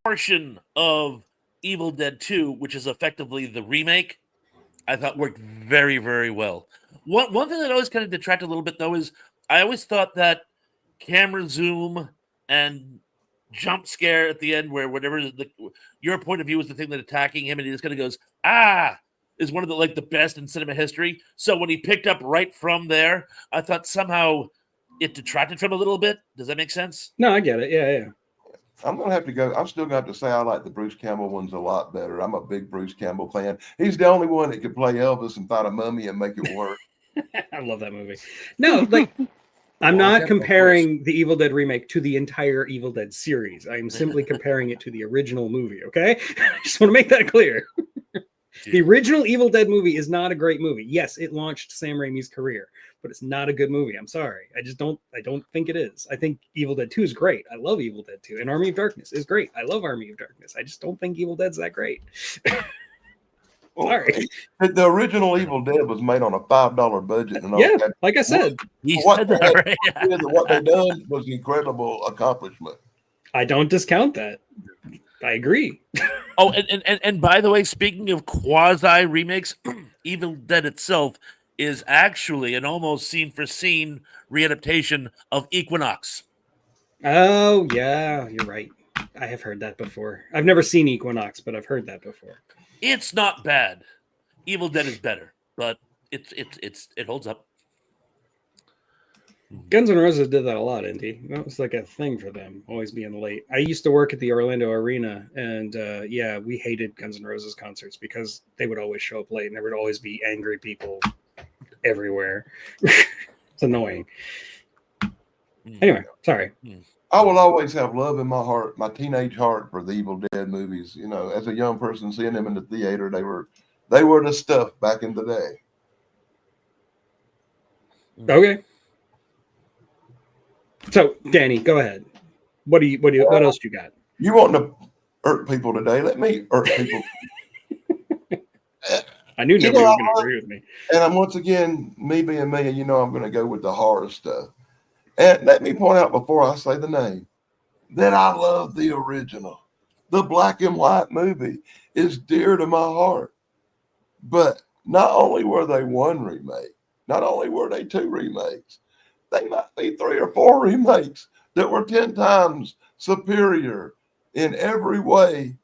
portion of Evil Dead 2, which is effectively the remake, I thought worked very, very well. One thing that always kind of detracted a little bit, though, is I always thought that camera zoom and jump scare at the end, where whatever your point of view is the thing that attacking him, and he just kind of goes, is one of the best in cinema history. So when he picked up right from there, I thought somehow it detracted from a little bit. Does that make sense? No, I get it. Yeah. I'm gonna have to go. I'm still gonna have to say I like the Bruce Campbell ones a lot better. I'm a big Bruce Campbell fan. He's the only one that could play Elvis and find a mummy and make it work. I love that movie. No, like I'm not comparing the Evil Dead remake to the entire Evil Dead series. I am simply comparing it to the original movie. Okay, I just want to make that clear. The original Evil Dead movie is not a great movie. Yes, it launched Sam Raimi's career, but it's not a good movie. I'm sorry. I don't think it is. I think Evil Dead 2 is great. I love Evil Dead 2. And Army of Darkness is great. I love Army of Darkness. I just don't think Evil Dead's that great. Sorry. The original Evil Dead was made on a $5 budget, and Yeah, like I said, what they done was an incredible accomplishment. I don't discount that. I agree. Oh, and by the way, speaking of quasi remakes, Evil Dead itself is actually an almost scene for scene readaptation of Equinox. Oh, yeah, you're right. I have heard that before. I've never seen Equinox, but I've heard that before. It's not bad. Evil Dead is better, but it holds up. Guns N' Roses did that a lot, Indy. That was like a thing for them, always being late. I used to work at the Orlando Arena, and yeah, we hated Guns N' Roses concerts because they would always show up late, and there would always be angry people everywhere. It's annoying. Anyway, sorry. I will always have love in my heart, my teenage heart, for the Evil Dead movies. You know, as a young person seeing them in the theater, they were the stuff back in the day. Okay. So, Danny, go ahead. What else you got? You want to hurt people today? Let me hurt people. I knew nobody was going to agree with me. And I'm once again, me being me, I'm going to go with the horror stuff. And let me point out before I say the name that I love the original. The black and white movie is dear to my heart. But not only were they one remake, not only were they two remakes, they might be 3 or 4 remakes that were 10 times superior in every way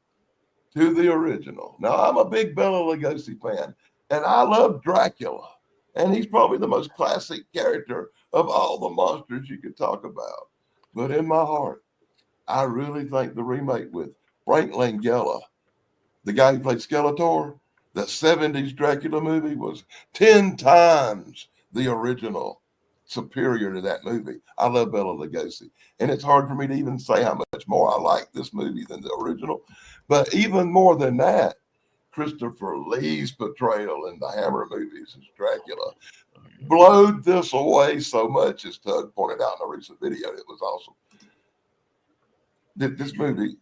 to the original. Now, I'm a big Bela Lugosi fan, and I love Dracula. And he's probably the most classic character of all the monsters you could talk about. But in my heart, I really think the remake with Frank Langella, the guy who played Skeletor, the 70s Dracula movie, was 10 times the original, superior to that movie. I love Bela Lugosi. And it's hard for me to even say how much more I like this movie than the original. But even more than that, Christopher Lee's portrayal in the Hammer movies as Dracula blowed this away so much, as Tug pointed out in a recent video. It was awesome. This movie,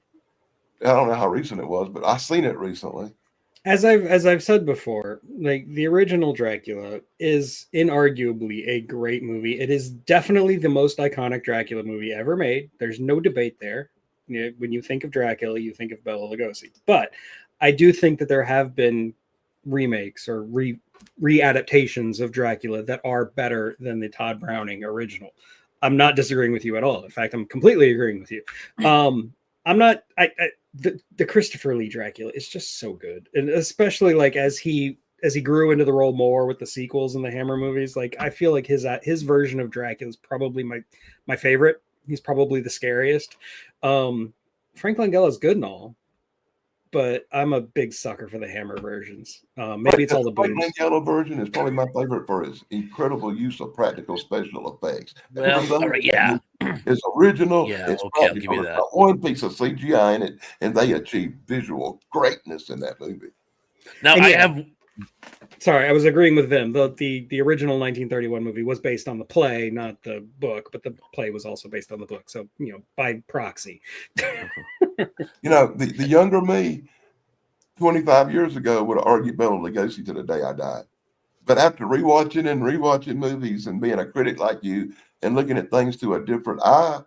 I don't know how recent it was, but I seen it recently. As I've said before, like the original Dracula is inarguably a great movie. It is definitely the most iconic Dracula movie ever made. There's no debate there. When you think of Dracula, you think of Bela Lugosi. But I do think that there have been remakes or readaptations of Dracula that are better than the Todd Browning original. I'm not disagreeing with you at all. In fact, I'm completely agreeing with you. I'm not. The Christopher Lee Dracula is just so good, and especially like as he grew into the role more with the sequels and the Hammer movies. Like I feel like his version of Dracula is probably my favorite. He's probably the scariest. Frank Langella is good and all, but I'm a big sucker for the Hammer versions. Maybe it's all the Frank boobs. Langella version is probably my favorite for his incredible use of practical special effects. Well, Even though all right, yeah. it's original, Yeah, it's okay, I'll give practical. you There's that. not one piece of CGI in it, and they achieve visual greatness in that movie. Now And I yeah. have. Sorry, I was agreeing with them. The original 1931 movie was based on the play, not the book, but the play was also based on the book. So, by proxy. The younger me, 25 years ago, would have argued Bela Lugosi to the day I died. But after rewatching movies and being a critic like you and looking at things through a different eye,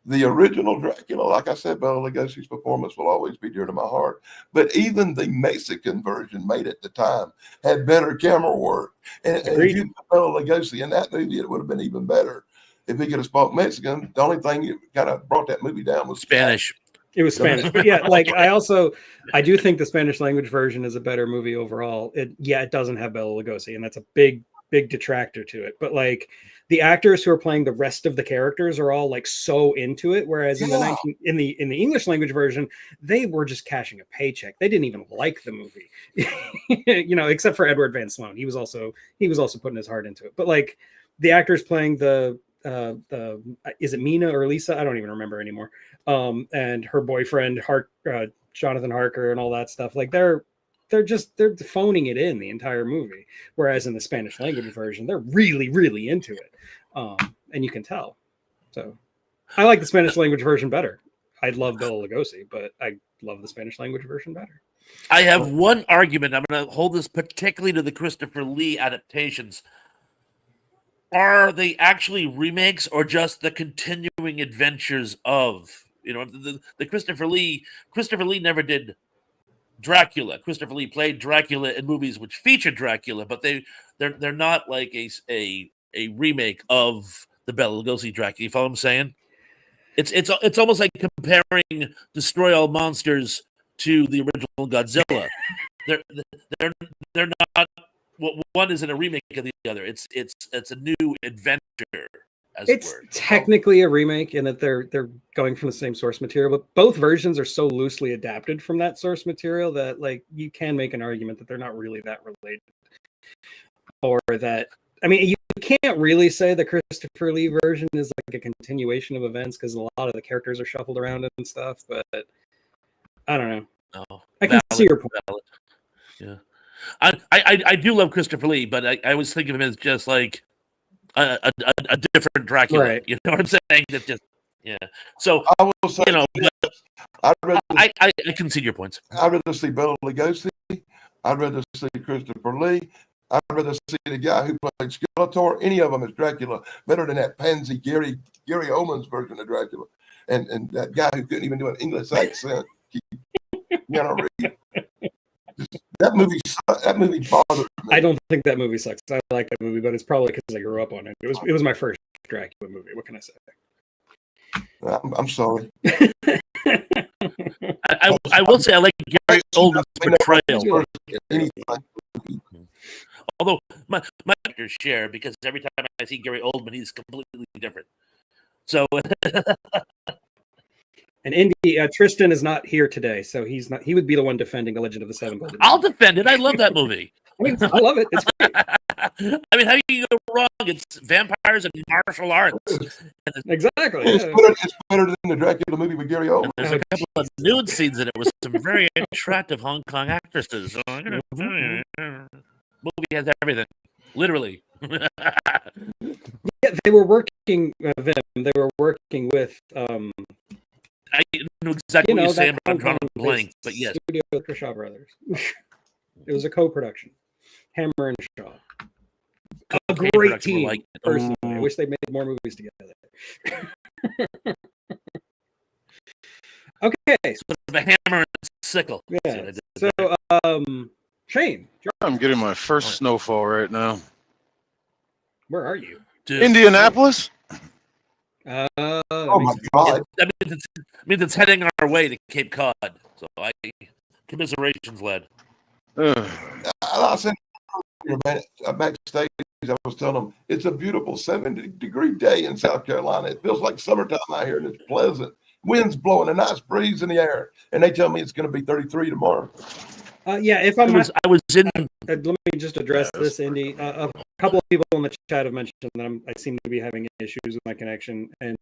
the original Dracula, like I said, Bela Lugosi's performance will always be dear to my heart. But even the Mexican version made at the time had better camera work. And if you put Bela Lugosi in that movie, it would have been even better. If he could have spoke Mexican, the only thing that kind of brought that movie down was Spanish. It was Spanish, but yeah, like I do think the Spanish language version is a better movie overall. It doesn't have Bela Lugosi, and that's a big detractor to it. But like the actors who are playing the rest of the characters are all like so into it, whereas in the English language version, they were just cashing a paycheck. They didn't even like the movie, except for Edward Van Sloan. He was also putting his heart into it. But like the actors playing the is it Mina or Lisa? I don't even remember anymore. And her boyfriend Jonathan Harker and all that stuff. Like they're phoning it in the entire movie. Whereas in the Spanish language version, they're really, really into it. And you can tell. So I like the Spanish language version better. I love Bela Lugosi, but I love the Spanish language version better. I have one argument. I'm going to hold this particularly to the Christopher Lee adaptations. Are they actually remakes or just the continuing adventures of, the Christopher Lee? Christopher Lee never did Dracula. Christopher Lee played Dracula in movies which featured Dracula, but they're not like a remake of the Bela Lugosi Dracula. You follow what I'm saying? It's almost like comparing Destroy All Monsters to the original Godzilla. They're not. One isn't a remake of the other. It's a new adventure. It's technically a remake in that they're going from the same source material, but both versions are so loosely adapted from that source material that like you can make an argument that they're not really that related, or that you can't really say the Christopher Lee version is like a continuation of events because a lot of the characters are shuffled around and stuff. But I don't know. Oh, I can see your point. Valid. Yeah. I do love Christopher Lee, but I always think of him as just like a different Dracula. Right. You know what I'm saying? That just So I will say, I concede your points. I'd rather see Bela Lugosi. I'd rather see Christopher Lee. I'd rather see the guy who played Skeletor. Any of them as Dracula better than that pansy Gary Oldman's version of Dracula, and that guy who couldn't even do an English accent. That movie bothered me. I don't think that movie sucks. I like that movie, but it's probably because I grew up on it. It was my first Dracula movie. What can I say? I'm sorry. I will say I like Gary Oldman's portrayal. Although my actors share, because every time I see Gary Oldman, he's completely different. So. And Indy, Tristan is not here today, so he's not. He would be the one defending The Legend of the Seven Golden. I'll defend it. I love that movie. I love it. It's great. How do you go wrong? It's vampires and martial arts. Exactly. It's better than the Dracula movie with Gary Oldman. There's a couple of nude scenes in it with some very attractive Hong Kong actresses. So I'm gonna tell you, movie has everything, literally. Yeah, they were working them. They were working with. I know exactly what you're saying, but I'm drawing a blank. But yes, Studio Shaw Brothers. It was a co-production. Hammer and Shaw. A great team. Personally, I wish they made more movies together. Okay, so the hammer and sickle. Yeah. So, Shane, I'm getting my first snowfall right now. Where are you? Dude. Indianapolis. Oh my God! That means it's heading our way to Cape Cod. So commiserations, lad. I said, man, backstage, I was telling them it's a beautiful 70-degree day in South Carolina. It feels like summertime out here, and it's pleasant. Wind's blowing, a nice breeze in the air, and they tell me it's going to be 33 tomorrow. Yeah, if I'm, I was in. let me just address this, Indy. A couple of people in the chat have mentioned that I seem to be having issues with my connection, and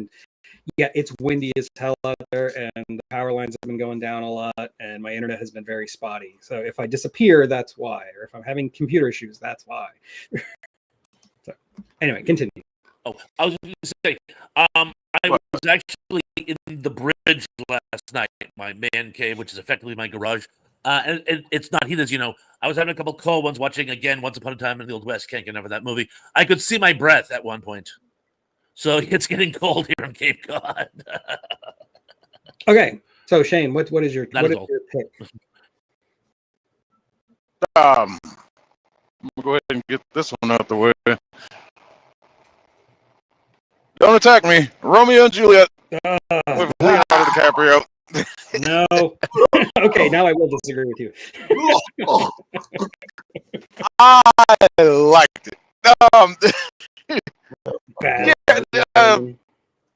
yeah, it's windy as hell out there, and the power lines have been going down a lot, and my internet has been very spotty. So if I disappear, that's why, or if I'm having computer issues, that's why. So anyway, continue. Oh, I was going to say, I was actually in the bridge last night, my man cave, which is effectively my garage. And it's not heat, as you know. I was having a couple cold ones watching again Once Upon a Time in the Old West. Can't get over that movie. I could see my breath at one point. So it's getting cold here in Cape Cod. Okay, so Shane, what is your Not what at is all. your pick? We'll go ahead and get this one out the way. Don't attack me, Romeo and Juliet with Leonardo DiCaprio. No. Okay, now I will disagree with you. I liked it. Bad.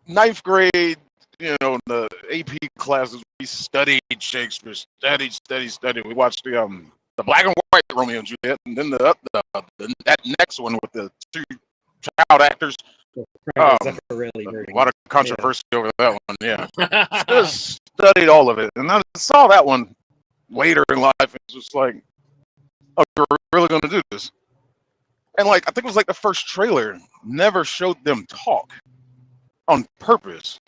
Ninth grade, you know, in the AP classes, we studied Shakespeare, studied. We watched the black and white Romeo and Juliet, and then that next one with the two child actors. A lot of controversy over that one. Yeah, just studied all of it, and I saw that one later in life, and it's just like, oh, we're really going to do this. And like, I think it was like the first trailer never showed them talk on purpose,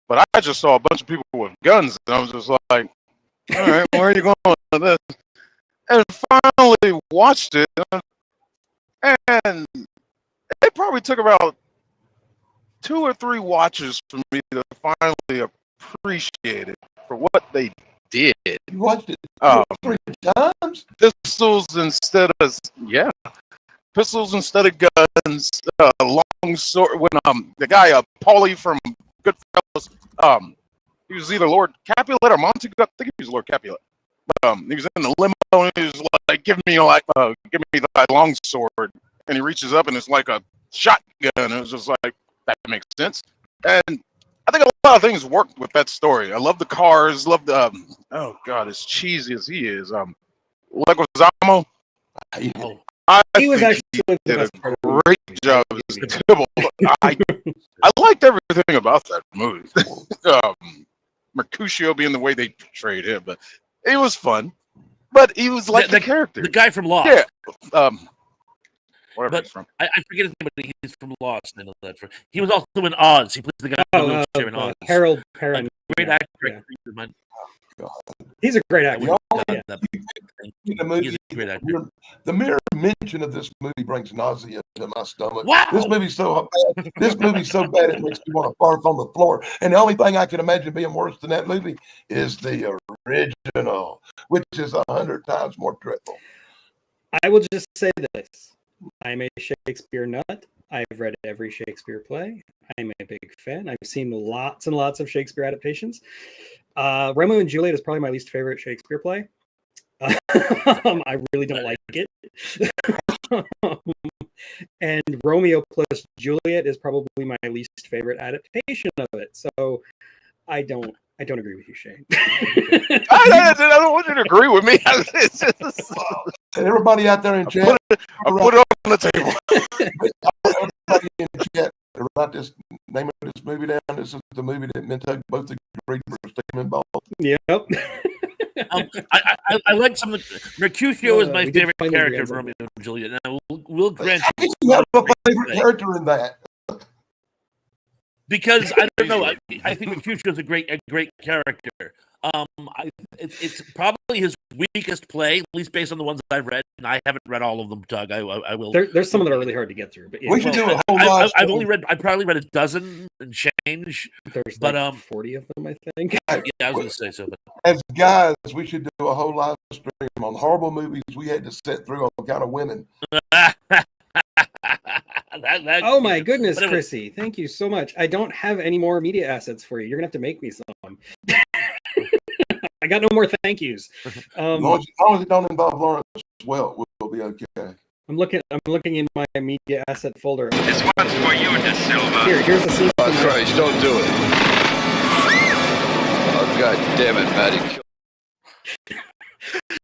but I just saw a bunch of people with guns, and I was just like, all right, where are you going with this? And finally watched it, and it probably took about 2 or 3 watches for me to finally appreciate it for what they did. You watched it 3 times? Pistols instead of guns, long sword. When the guy Paulie from Goodfellas, he was either Lord Capulet or Montague. I think he was Lord Capulet. He was in the limo and he was like, "Give me that long sword," and he reaches up and it's like a shotgun. And it was just like, that makes sense. And I think a lot of things worked with that story. I love the cars, love the oh god, as cheesy as he is, Leguizamo. He was actually did a great job as Tybalt. I liked everything about that movie. Mercutio being the way they portrayed him, but it was fun. But he was like the character, the guy from Lost. Yeah. Wherever he's from. I forget his name, but he's from Lost. He was also in Oz. He plays the guy in the wheelchair in Oz. Harold Perrin. Great actor. Yeah. He's a great actor. The mere mention of this movie brings nausea to my stomach. Wow. This movie's so bad. This movie's so bad it makes me want to barf on the floor. And the only thing I can imagine being worse than that movie is the original, which is 100 times more dreadful. I will just say this. I'm a Shakespeare nut. I've read every Shakespeare play. I'm a big fan. I've seen lots and lots of Shakespeare adaptations. Romeo and Juliet is probably my least favorite Shakespeare play. I really don't like it. And Romeo plus Juliet is probably my least favorite adaptation of it. So I don't agree with you, Shane. I don't want you to agree with me. It's just, everybody out there in chat, I put it on the table. Everybody in the chat, write this name of this movie down. This is the movie that Mintug both agreed for Stephen involved. Yep. I like some of the Mercutio is my favorite character from Romeo and Juliet. Now we'll grant you have a favorite character in that. Because I don't know. I think Mercutio is a great character. It's probably his weakest play, at least based on the ones I've read, and I haven't read all of them, Doug. I will. There's some that are really hard to get through, but yeah. We should do a whole lot. I've probably read a dozen and change. There's but like 40 of them, I think. Yeah, I was going to say so. But as guys, we should do a whole live stream on horrible movies we had to sit through on account of women. That'd Oh my goodness, But anyway, Chrissy. Thank you so much. I don't have any more media assets for you. You're gonna have to make me some. I got no more thank yous. As long as it don't involve Lawrence Welk, we'll be okay. I'm looking in my media asset folder. This one's for you, De Silva. Here's a scene. Oh, Christ, don't do it. Oh, God damn it, Maddie.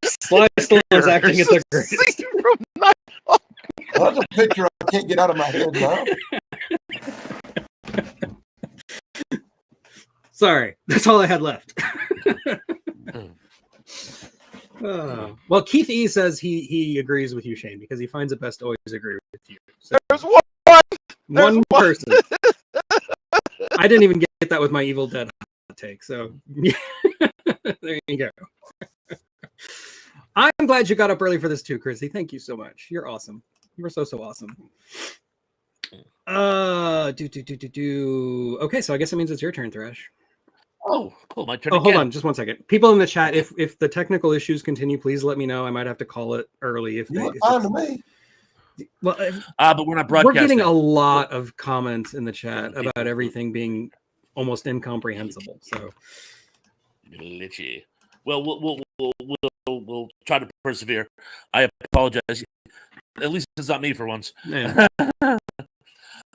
Sly Stallone's acting at the greatest. That's a picture I can't get out of my head now. Sorry, that's all I had left. Well, Keith E says he agrees with you, Shane, because he finds it best to always agree with you. So, There's one person. I didn't even get that with my Evil Dead hot take, so there you go. I'm glad you got up early for this too, Chrissy. Thank you so much. You're awesome. You were so awesome. Okay, so I guess it means it's your turn, Thresh. oh, cool. My turn. Oh, hold again. on, just 1 second. People in the chat, if the technical issues continue, please let me know. I might have to call it early if You they. look fine to me. Well, But we're not broadcasting. we're getting a lot of comments in the chat about everything being almost incomprehensible. So Glitchy. Well, we'll try to persevere. I apologize. At least it's not me for once. yeah.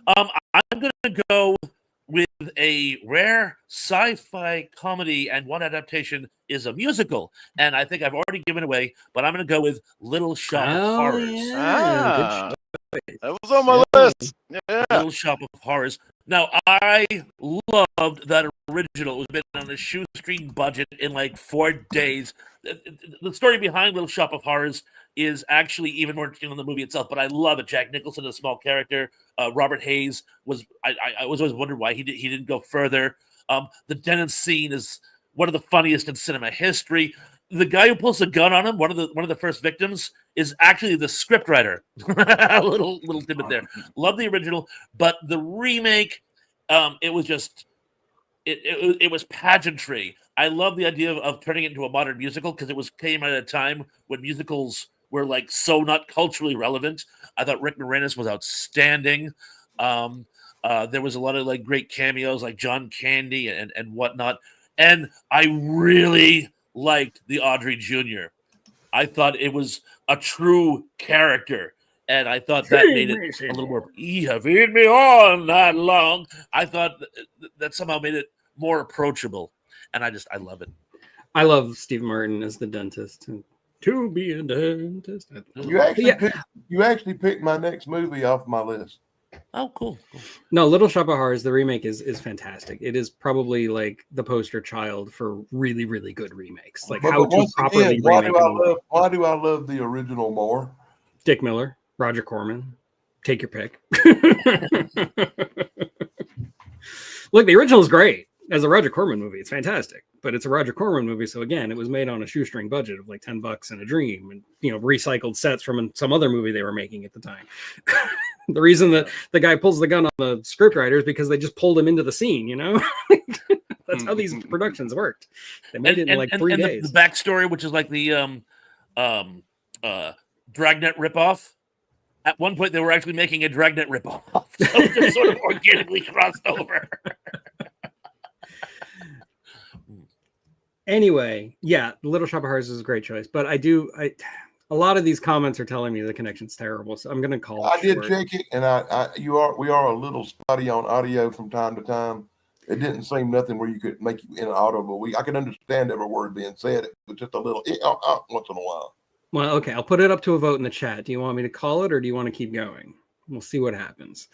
I'm gonna go with a rare sci-fi comedy, and one adaptation is a musical. And I think I've already given away, but I'm gonna go with Little Shop of Horrors. Ah, that was on my list. Yeah. Little Shop of Horrors. Now, I loved that original. It was made on a shoestring budget in like 4 days. The story behind Little Shop of Horrors is actually even more interesting than the movie itself, but I love it. Jack Nicholson, a small character. Robert Hayes was. I was always wondering why he didn't go further. The Denon scene is one of the funniest in cinema history. The guy who pulls the gun on him, one of the first victims, is actually the scriptwriter. a little tidbit there. Love the original, but the remake, it was just it was pageantry. I love the idea of turning it into a modern musical because came at a time when musicals were like so not culturally relevant. I thought Rick Moranis was outstanding. There was a lot of like great cameos like John Candy and whatnot, and I really liked the Audrey Jr. I thought it was a true character, and I thought that made it a little more. You have eaten me on that long. I thought that somehow made it more approachable, and I love it. I love Steve Martin as the dentist. To be a dentist. You actually picked my next movie off my list. Oh, cool. No, Little Shop of Horrors, the remake is fantastic. It is probably like the poster child for really, really good remakes. Like how to properly remake. Why do I love the original more? Dick Miller, Roger Corman, take your pick. Look, the original is great. As a Roger Corman movie, it's fantastic. But it's a Roger Corman movie, so again, it was made on a shoestring budget of like $10 and a dream, and recycled sets from some other movie they were making at the time. The reason that the guy pulls the gun on the scriptwriter is because they just pulled him into the scene. That's how these productions worked. They made it in like 3 days. The backstory, which is like the Dragnet ripoff. At one point, they were actually making a Dragnet ripoff, so it just sort of organically crossed over. Anyway, yeah, Little Shop of Horrors is a great choice, but a lot of these comments are telling me the connection's terrible, so I'm gonna call it. I did check it, and we are a little spotty on audio from time to time. It didn't seem nothing where you could make it inaudible. I could understand every word being said, but just a little once in a while. Well, okay, I'll put it up to a vote in the chat. Do you want me to call it, or do you want to keep going? We'll see what happens.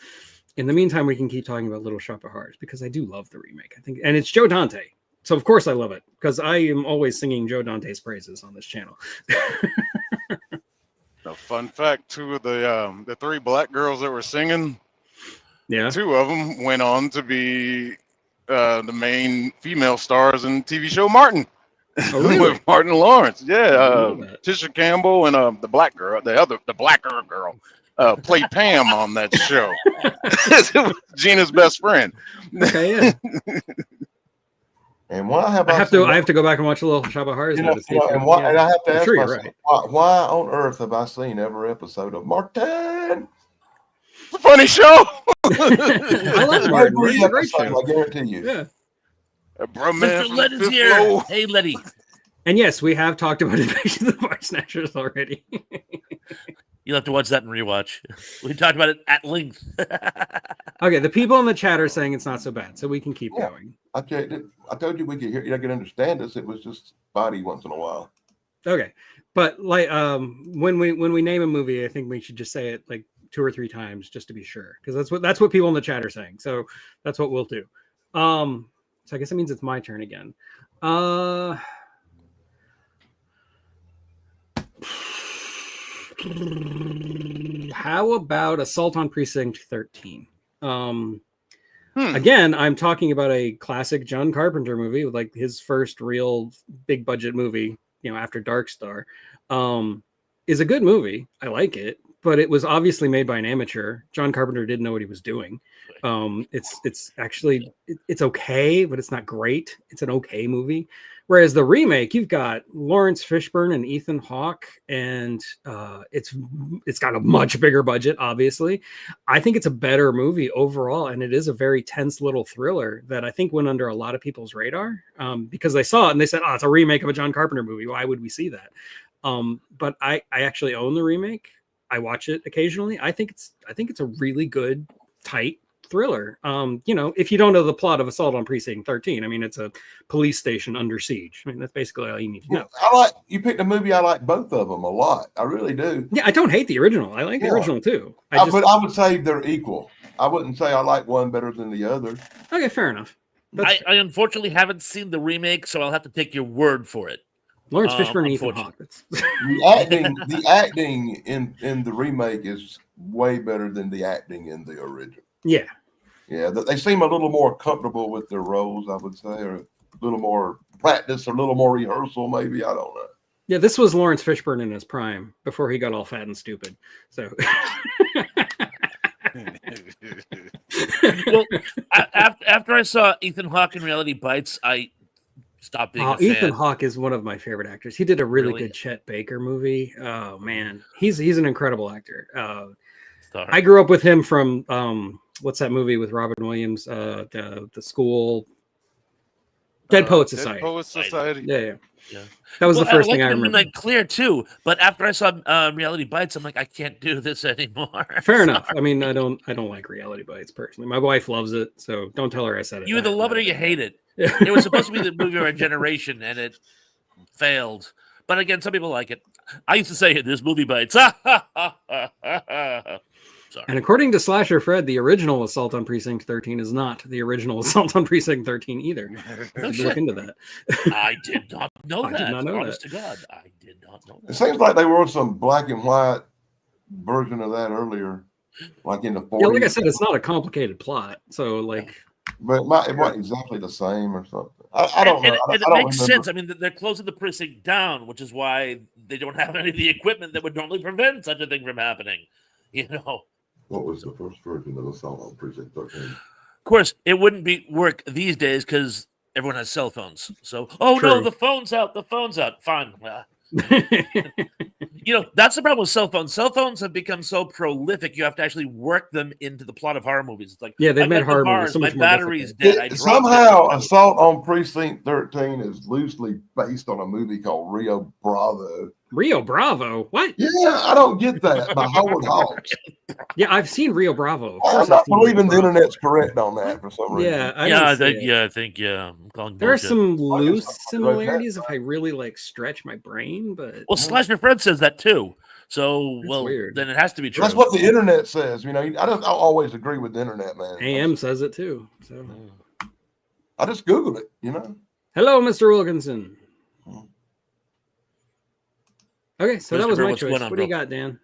In the meantime, we can keep talking about Little Shop of Horrors because I do love the remake. I think, and it's Joe Dante. So of course I love it because I am always singing Joe Dante's praises on this channel. A fun fact: two of the three black girls that were singing, yeah, two of them went on to be the main female stars in the TV show Martin. Oh, really? With Martin Lawrence. Yeah, Tisha Campbell and the black girl, the blacker girl, played Pam on that show. It was Gina's best friend. Okay, yeah. And why have I have to go back and watch a Little Shop of Horrors. And I have to ask myself, why on earth have I seen every episode of Martin? a funny show. I love Martin. It's a great show. I guarantee you. Yeah. Bro, man, Mr. from Letty's Fifth here. Floor. Hey, Letty. And yes, we have talked about Invasion of the Body Snatchers already. You'll have to watch that and rewatch. We talked about it at length. Okay, the people in the chat are saying it's not so bad, so we can keep going. I checked it. I told you we could hear. You could understand us. It was just spotty once in a while. Okay, but like when we name a movie, I think we should just say it like 2 or 3 times just to be sure, because that's what people in the chat are saying. So that's what we'll do. So I guess it means it's my turn again. How about Assault on Precinct 13? Again, I'm talking about a classic John Carpenter movie, like his first real big budget movie, after Dark Star. Is a good movie. I like it, but it was obviously made by an amateur. John Carpenter didn't know what he was doing. It's actually it's okay, but it's not great. It's an okay movie. Whereas the remake, you've got Lawrence Fishburne and Ethan Hawke, and it's got a much bigger budget, obviously. I think it's a better movie overall, and it is a very tense little thriller that I think went under a lot of people's radar because they saw it and they said, "Oh, it's a remake of a John Carpenter movie. Why would we see that?" But I actually own the remake. I watch it occasionally. I think it's a really good, tight thriller. If you don't know the plot of Assault on Precinct 13, I mean, it's a police station under siege. I mean, that's basically all you need to know. You picked a movie. I like both of them a lot. I really do. Yeah, I don't hate the original. I like the original too. But I would say they're equal. I wouldn't say I like one better than the other. Okay, fair enough. I unfortunately haven't seen the remake, so I'll have to take your word for it. Lawrence Fishburne and Ethan Hawke. The acting in the remake is way better than the acting in the original. Yeah. Yeah, they seem a little more comfortable with their roles, I would say, or a little more practice, or a little more rehearsal, maybe. I don't know. Yeah, this was Lawrence Fishburne in his prime before he got all fat and stupid. So, well, after I saw Ethan Hawke in Reality Bites, I stopped being a fan. Ethan Hawke is one of my favorite actors. He did a really good Chet Baker movie. Oh man, he's an incredible actor. I grew up with him from what's that movie with Robin Williams? The school, Dead Poets Society. Dead Poets Society. Yeah. That was the first thing I remember. Midnight Clear too, but after I saw Reality Bites, I'm like, I can't do this anymore. Fair enough. I mean, I don't like Reality Bites personally. My wife loves it, so don't tell her I said it. You either love it or you hate it. It was supposed to be the movie of our generation, and it failed. But again, some people like it. I used to say, "This movie bites." Sorry. And according to Slasher Fred, the original Assault on Precinct 13 is not the original Assault on Precinct 13 either. Look into that. I did not know that. Did not know Honest that. to God, I did not know that. It seems like they were some black and white version of that earlier, like in the 40s. Yeah, like I said, it's not a complicated plot. So, like, but it wasn't exactly the same or something. I don't know. And it makes sense. I mean, they're closing the precinct down, which is why they don't have any of the equipment that would normally prevent such a thing from happening. What was the first version of Assault on Precinct 13? Of course, it wouldn't work these days because everyone has cell phones. So, True. No, the phone's out. The phone's out. Fine. That's the problem with cell phones. Cell phones have become so prolific, you have to actually work them into the plot of horror movies. It's like, yeah, they've made horror movies so much my more battery's difficult. dead. Somehow, Assault on Precinct 13 is loosely based on a movie called Rio Bravo. Rio Bravo? What? Yeah, I don't get that. By Howard Hawks. Yeah, I've seen Rio Bravo. I'm not believing the internet's correct on that for some reason. Yeah, I think. I'm calling there are bullshit. some loose similarities if I really stretch my brain, but Slasher Fred says that too. So, weird. Then it has to be true. That's what the internet says. I don't always agree with the internet, man. AM says it too. So I just Googled it, Hello, Mr. Wilkinson. Okay, so that was my choice. What do you got, Dan?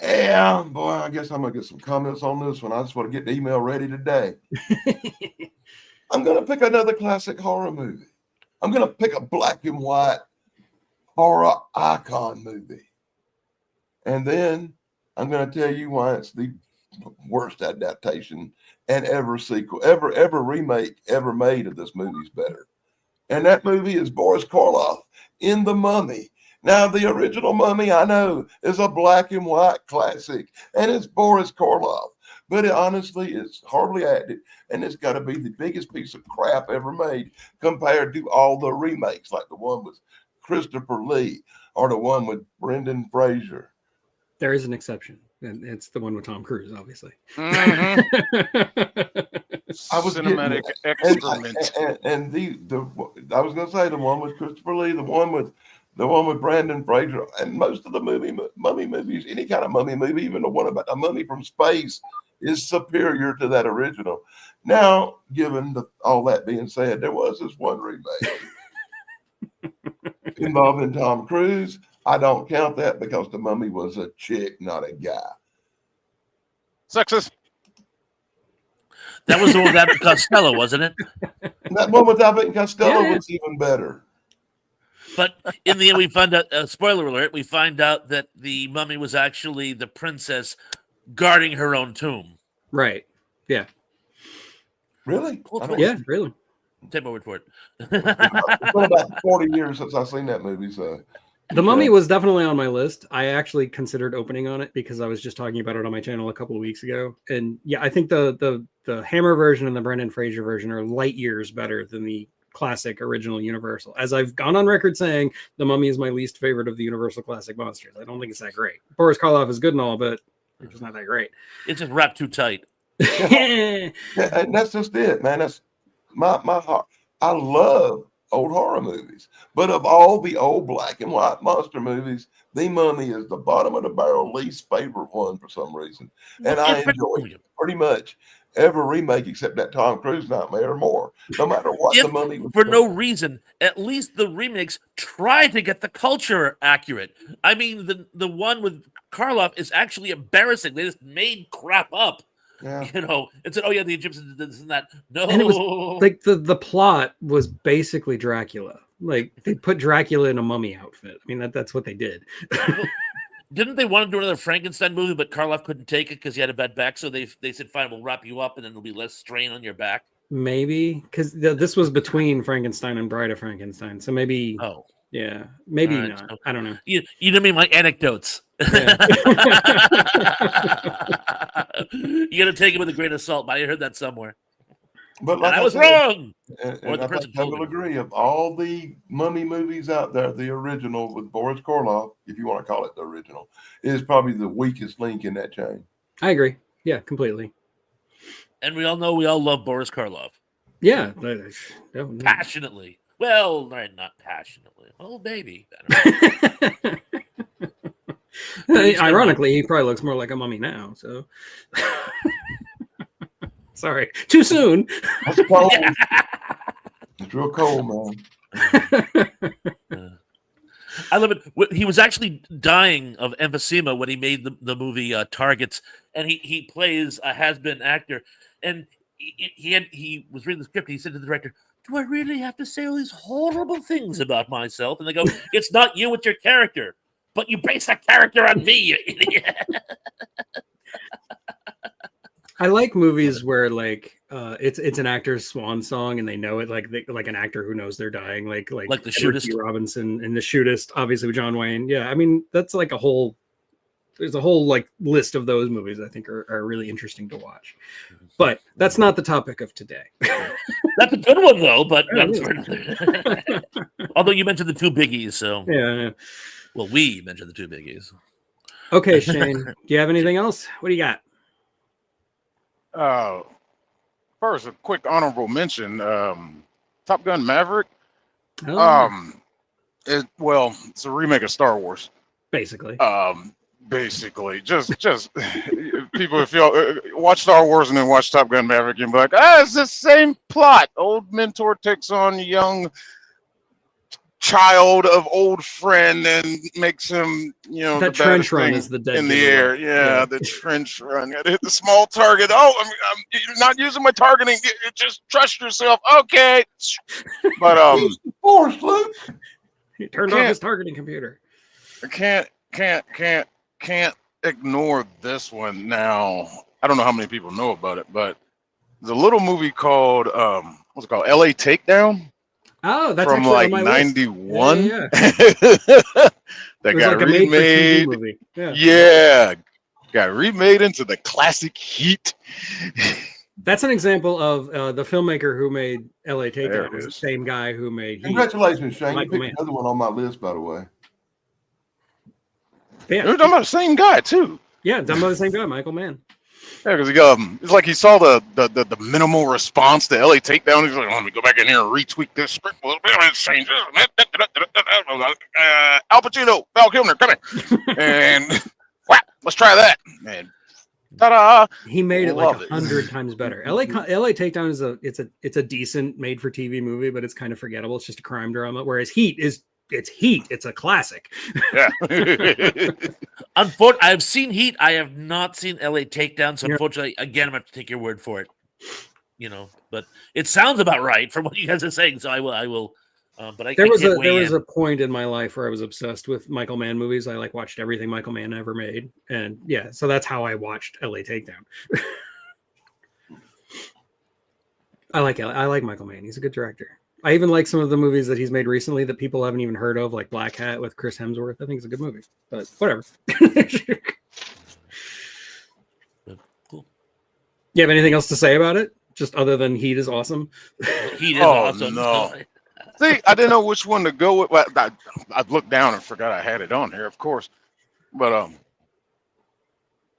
Yeah, boy, I guess I'm going to get some comments on this one. I just want to get the email ready today. I'm going to pick another classic horror movie. I'm going to pick a black and white horror icon movie. And then I'm going to tell you why it's the worst adaptation and ever remake ever made of this movie's better. And that movie is Boris Karloff in The Mummy. Now, the original Mummy, I know, is a black and white classic, and it's Boris Karloff. But honestly, it's hardly acted, and it's got to be the biggest piece of crap ever made compared to all the remakes, like the one with Christopher Lee or the one with Brendan Fraser. There is an exception, and it's the one with Tom Cruise, obviously. Mhm. I was Cinematic excrement. and I was going to say the one with Christopher Lee, the one with Brandon Fraser, and most of the mummy movies, any kind of mummy movie, even the one about a mummy from space, is superior to that original. Now, given all that being said, there was this one remake involving Tom Cruise. I don't count that because the mummy was a chick, not a guy. Sexist. That was the one with Abbott and Costello, wasn't it? That one with Abbott and Costello Yeah. was even better. But in the end, we find out, spoiler alert, we find out that the mummy was actually the princess guarding her own tomb. Right. Yeah. Really? Well, I don't- Yeah, really. Take my word for it. It's been about 40 years since I've seen that movie, so. The Mummy was definitely on my list. I actually considered opening on it because I was just talking about it on my channel a couple of weeks ago. And yeah, I think the Hammer version and the Brendan Fraser version are light years better than the classic original Universal. As I've gone on record saying, the Mummy is my least favorite of the Universal classic monsters. I don't think it's that great. Boris Karloff is good and all, but it's just not that great. It's just wrapped too tight. Yeah, and that's just it, man. That's my heart. I love old horror movies, but of all the old black and white monster movies, The Mummy is the bottom of the barrel, least favorite one for some reason. And I enjoy pretty much every remake except that Tom Cruise Nightmare or more, no matter what the Mummy was. For no reason, at least the remakes try to get the culture accurate. I mean, the one with Karloff is actually embarrassing. They just made crap up. Yeah. You know, and said, "Oh yeah, the Egyptians did this and that." No, And it was like the plot was basically Dracula. Like they put Dracula in a mummy outfit. I mean that's what they did. Didn't they want to do another Frankenstein movie, but Karloff couldn't take it because he had a bad back? So they said, "Fine, we'll wrap you up, and then there'll be less strain on your back." Maybe because this was between Frankenstein and Bride of Frankenstein, so maybe. Oh, yeah, maybe right, not. so I don't know. You didn't mean my anecdotes. Yeah. You got to take it with a grain of salt. But I heard that somewhere, But and like I was said, wrong. And Or the I person think I told will me. agree of all the mummy movies out there, the original with Boris Karloff, if you want to call it the original, is probably the weakest link in that chain. I agree. Yeah, completely. And we all know we all love Boris Karloff Yeah, passionately. Well, not passionately. Oh, baby. Ironically, he probably looks more like a mummy now. So, sorry, too soon. That's cold. It's real cold, man. I love it. He was actually dying of emphysema when he made the movie Targets, and he plays a has-been actor, and he was reading the script. And he said to the director, "Do I really have to say all these horrible things about myself?" And they go, "It's not you, it's your character, but you base that character on me, you idiot." I like movies where like it's an actor's swan song and they know it, like an actor who knows they're dying, like The Edward Shootist. G. Robinson and The Shootist, obviously with John Wayne. Yeah, I mean that's like there's a whole like list of those movies I think are really interesting to watch. But that's not the topic of today. That's a good one though. But Yeah, although you mentioned the two biggies, so yeah. well, we mentioned the two biggies. Okay, Shane, do you have anything else? What do you got? First, a quick honorable mention. Top Gun Maverick. Oh, It's a remake of Star Wars. basically. Basically, just people, if y'all watch Star Wars and then watch Top Gun Maverick, you'll be like, it's the same plot. Old mentor takes on young child of old friend and makes him, that the trench baddest run thing is the dead in the giveaway. air. Yeah, the trench run. Got to hit the small target. Oh, you're not using my targeting. Just trust yourself. Okay, but Force, Luke. He turned off his targeting computer. I can't ignore this one. Now, I don't know how many people know about it, but there's a little movie called what's it called? LA Takedown. Oh, that's from actually like on my list. 91. Yeah. That It was got like a made for TV remade. movie. Yeah. Yeah, got remade into the classic Heat. That's an example of the filmmaker who made LA There Takedown it was the is. same guy who made Heat. Congratulations, Shane. You Michael picked Mann. another one on my list, by the way. Yeah, We're talking about the same guy too. yeah, done by the same guy, Michael Mann. Yeah, because it's like he saw the minimal response to LA Takedown. He's like, let me go back in here and retweak this script a little bit. Let's change this. Al Pacino, Val Kilmer, come here, and whap, let's try that. And ta-da! He made it Love like it. 100 times better. LA Takedown is a decent made for TV movie, but it's kind of forgettable. It's just a crime drama. Whereas Heat is Heat. It's a classic. Yeah. Unfortunately, I've seen Heat. I have not seen LA Takedown. So Yeah. unfortunately, again, I'm gonna have to take your word for it. But it sounds about right from what you guys are saying. So I will. But I There was can't weigh a in. point in my life where I was obsessed with Michael Mann movies. I like watched everything Michael Mann ever made, and yeah, so that's how I watched LA Takedown. I like Michael Mann. He's a good director. I even like some of the movies that he's made recently that people haven't even heard of, like Black Hat with Chris Hemsworth. I think it's a good movie, but whatever. Cool. You have anything else to say about it? Just other than Heat is awesome. Heat is Oh, awesome. no. See, I didn't know which one to go with. Well, I looked down and forgot I had it on here, of course. But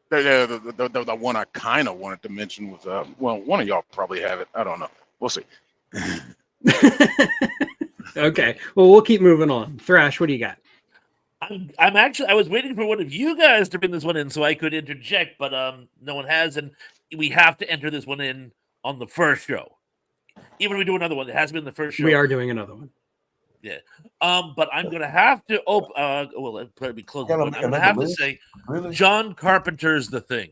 the one I kind of wanted to mention was well, one of y'all probably have it. I don't know. We'll see. Okay. Well, we'll keep moving on. Thrash, what do you got? I'm actually. I was waiting for one of you guys to bring this one in so I could interject, but no one has, and we have to enter this one in on the first show. Even if we do another one, it has to be in the first show. We are doing another one. Yeah. But I'm gonna have to open. Well, it'll probably be close. Can I I'm make gonna another have to list? say Really? John Carpenter's The Thing,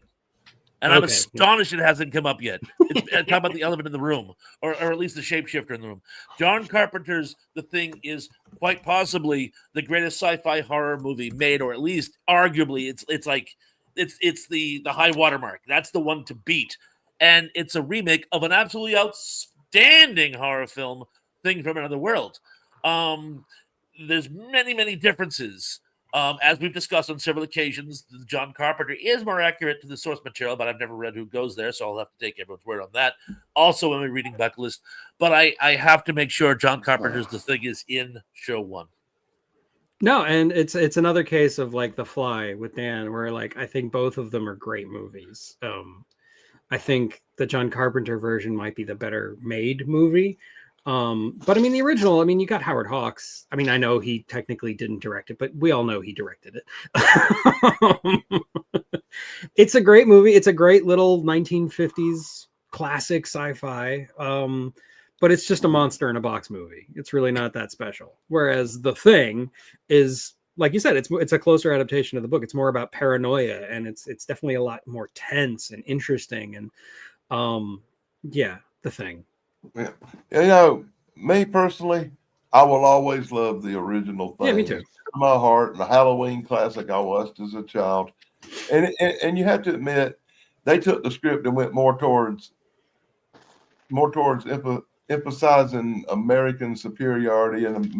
and I'm Okay. astonished it hasn't come up yet. It's talking about the elephant in the room, or at least the shapeshifter in the room. John Carpenter's The Thing is quite possibly the greatest sci-fi horror movie made, or at least arguably, it's the high watermark. That's the one to beat, and it's a remake of an absolutely outstanding horror film, Thing from Another World. There's many differences. As we've discussed on several occasions, John Carpenter is more accurate to the source material, but I've never read who goes there, so I'll have to take everyone's word on that. Also, in my reading bucket list, but I have to make sure John Carpenter's The Thing is in show one. No, and it's another case of like The Fly with Dan, where like I think both of them are great movies. I think the John Carpenter version might be the better made movie. But I mean, the original, I mean, you got Howard Hawks. I mean, I know he technically didn't direct it, but we all know he directed it. It's a great movie. It's a great little 1950s classic sci-fi. But it's just a monster in a box movie. It's really not that special. Whereas The Thing is, like you said, it's a closer adaptation of the book. It's more about paranoia, and it's definitely a lot more tense and interesting. And yeah, The Thing. Yeah. You know, me personally, I will always love the original Thing. Yeah, me too. It's in my heart, and a Halloween classic I watched as a child. And you have to admit, they took the script and went more towards emphasizing American superiority and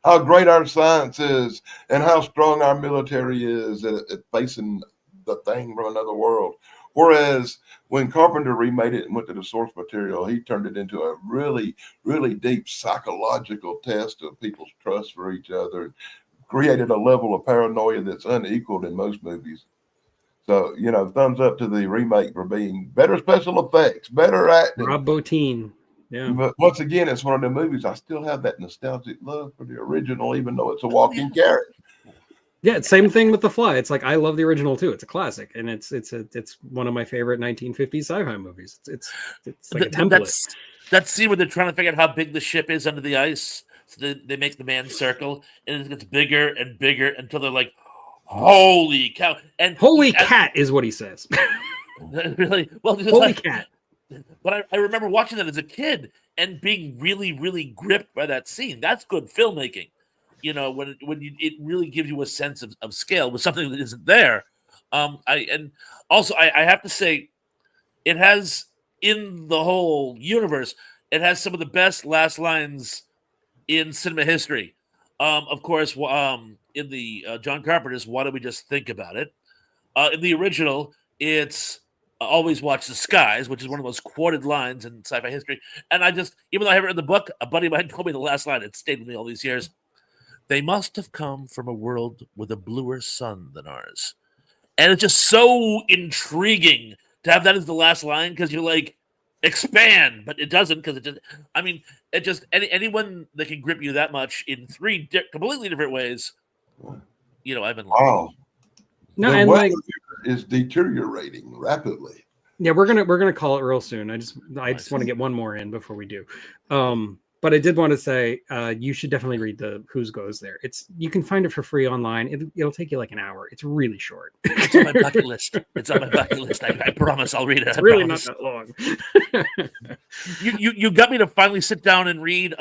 how great our science is and how strong our military is at facing the Thing from Another World. Whereas when Carpenter remade it and went to the source material, he turned it into a really, really deep psychological test of people's trust for each other, and created a level of paranoia that's unequaled in most movies. So, you know, thumbs up to the remake for being better special effects, better acting. Rob Bottin. Yeah. But once again, it's one of the movies I still have that nostalgic love for the original, even though it's a walking carrot. Yeah, same thing with The Fly. It's like I love the original too. It's a classic, and it's one of my favorite 1950s sci-fi movies. It's like a template. That scene where they're trying to figure out how big the ship is under the ice. So they make the man circle, and it gets bigger and bigger until they're like, "Holy cow!" And Holy cat is what he says. Really? Well, Holy cat. But I remember watching that as a kid and being really gripped by that scene. That's good filmmaking. You know, it really gives you a sense of scale with something that isn't there. I have to say, it has in the whole universe, It has some of the best last lines in cinema history. Of course, in the John Carpenter's "Why Don't We Just Think About It?" In the original, it's "Always Watch the Skies," which is one of the most quoted lines in sci-fi history. And I just, even though I haven't read the book, a buddy of mine told me the last line. It stayed with me all these years. They must have come from a world with a bluer sun than ours. And it's just so intriguing to have that as the last line because you're like, expand, but it doesn't because it just, I mean, it just, anyone that can grip you that much in three completely different ways, I've been loving. Oh, No, the and weather like, is deteriorating rapidly. yeah, we're gonna call it real soon. I just want to get one more in before we do. But I did want to say you should definitely read the Whose Goes There. You can find it for free online. It'll take you like an hour. It's really short. It's on my bucket list. I promise I'll read it. It's really not that long. You got me to finally sit down and read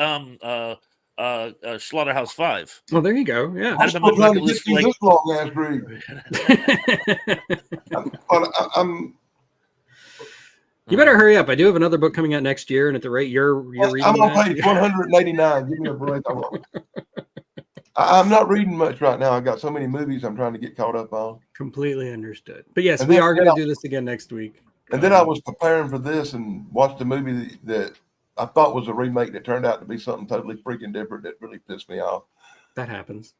Slaughterhouse 5. Well, there you go. Yeah. I'm still trying to get through this long ass read. You better hurry up. I do have another book coming out next year, and at the rate you're reading, I'm on page 189. Give me a break. I'm not reading much right now. I got so many movies I'm trying to get caught up on. Completely understood. But yes, we are going to do this again next week. And then I was preparing for this and watched a movie that I thought was a remake that turned out to be something totally freaking different that really pissed me off. That happens.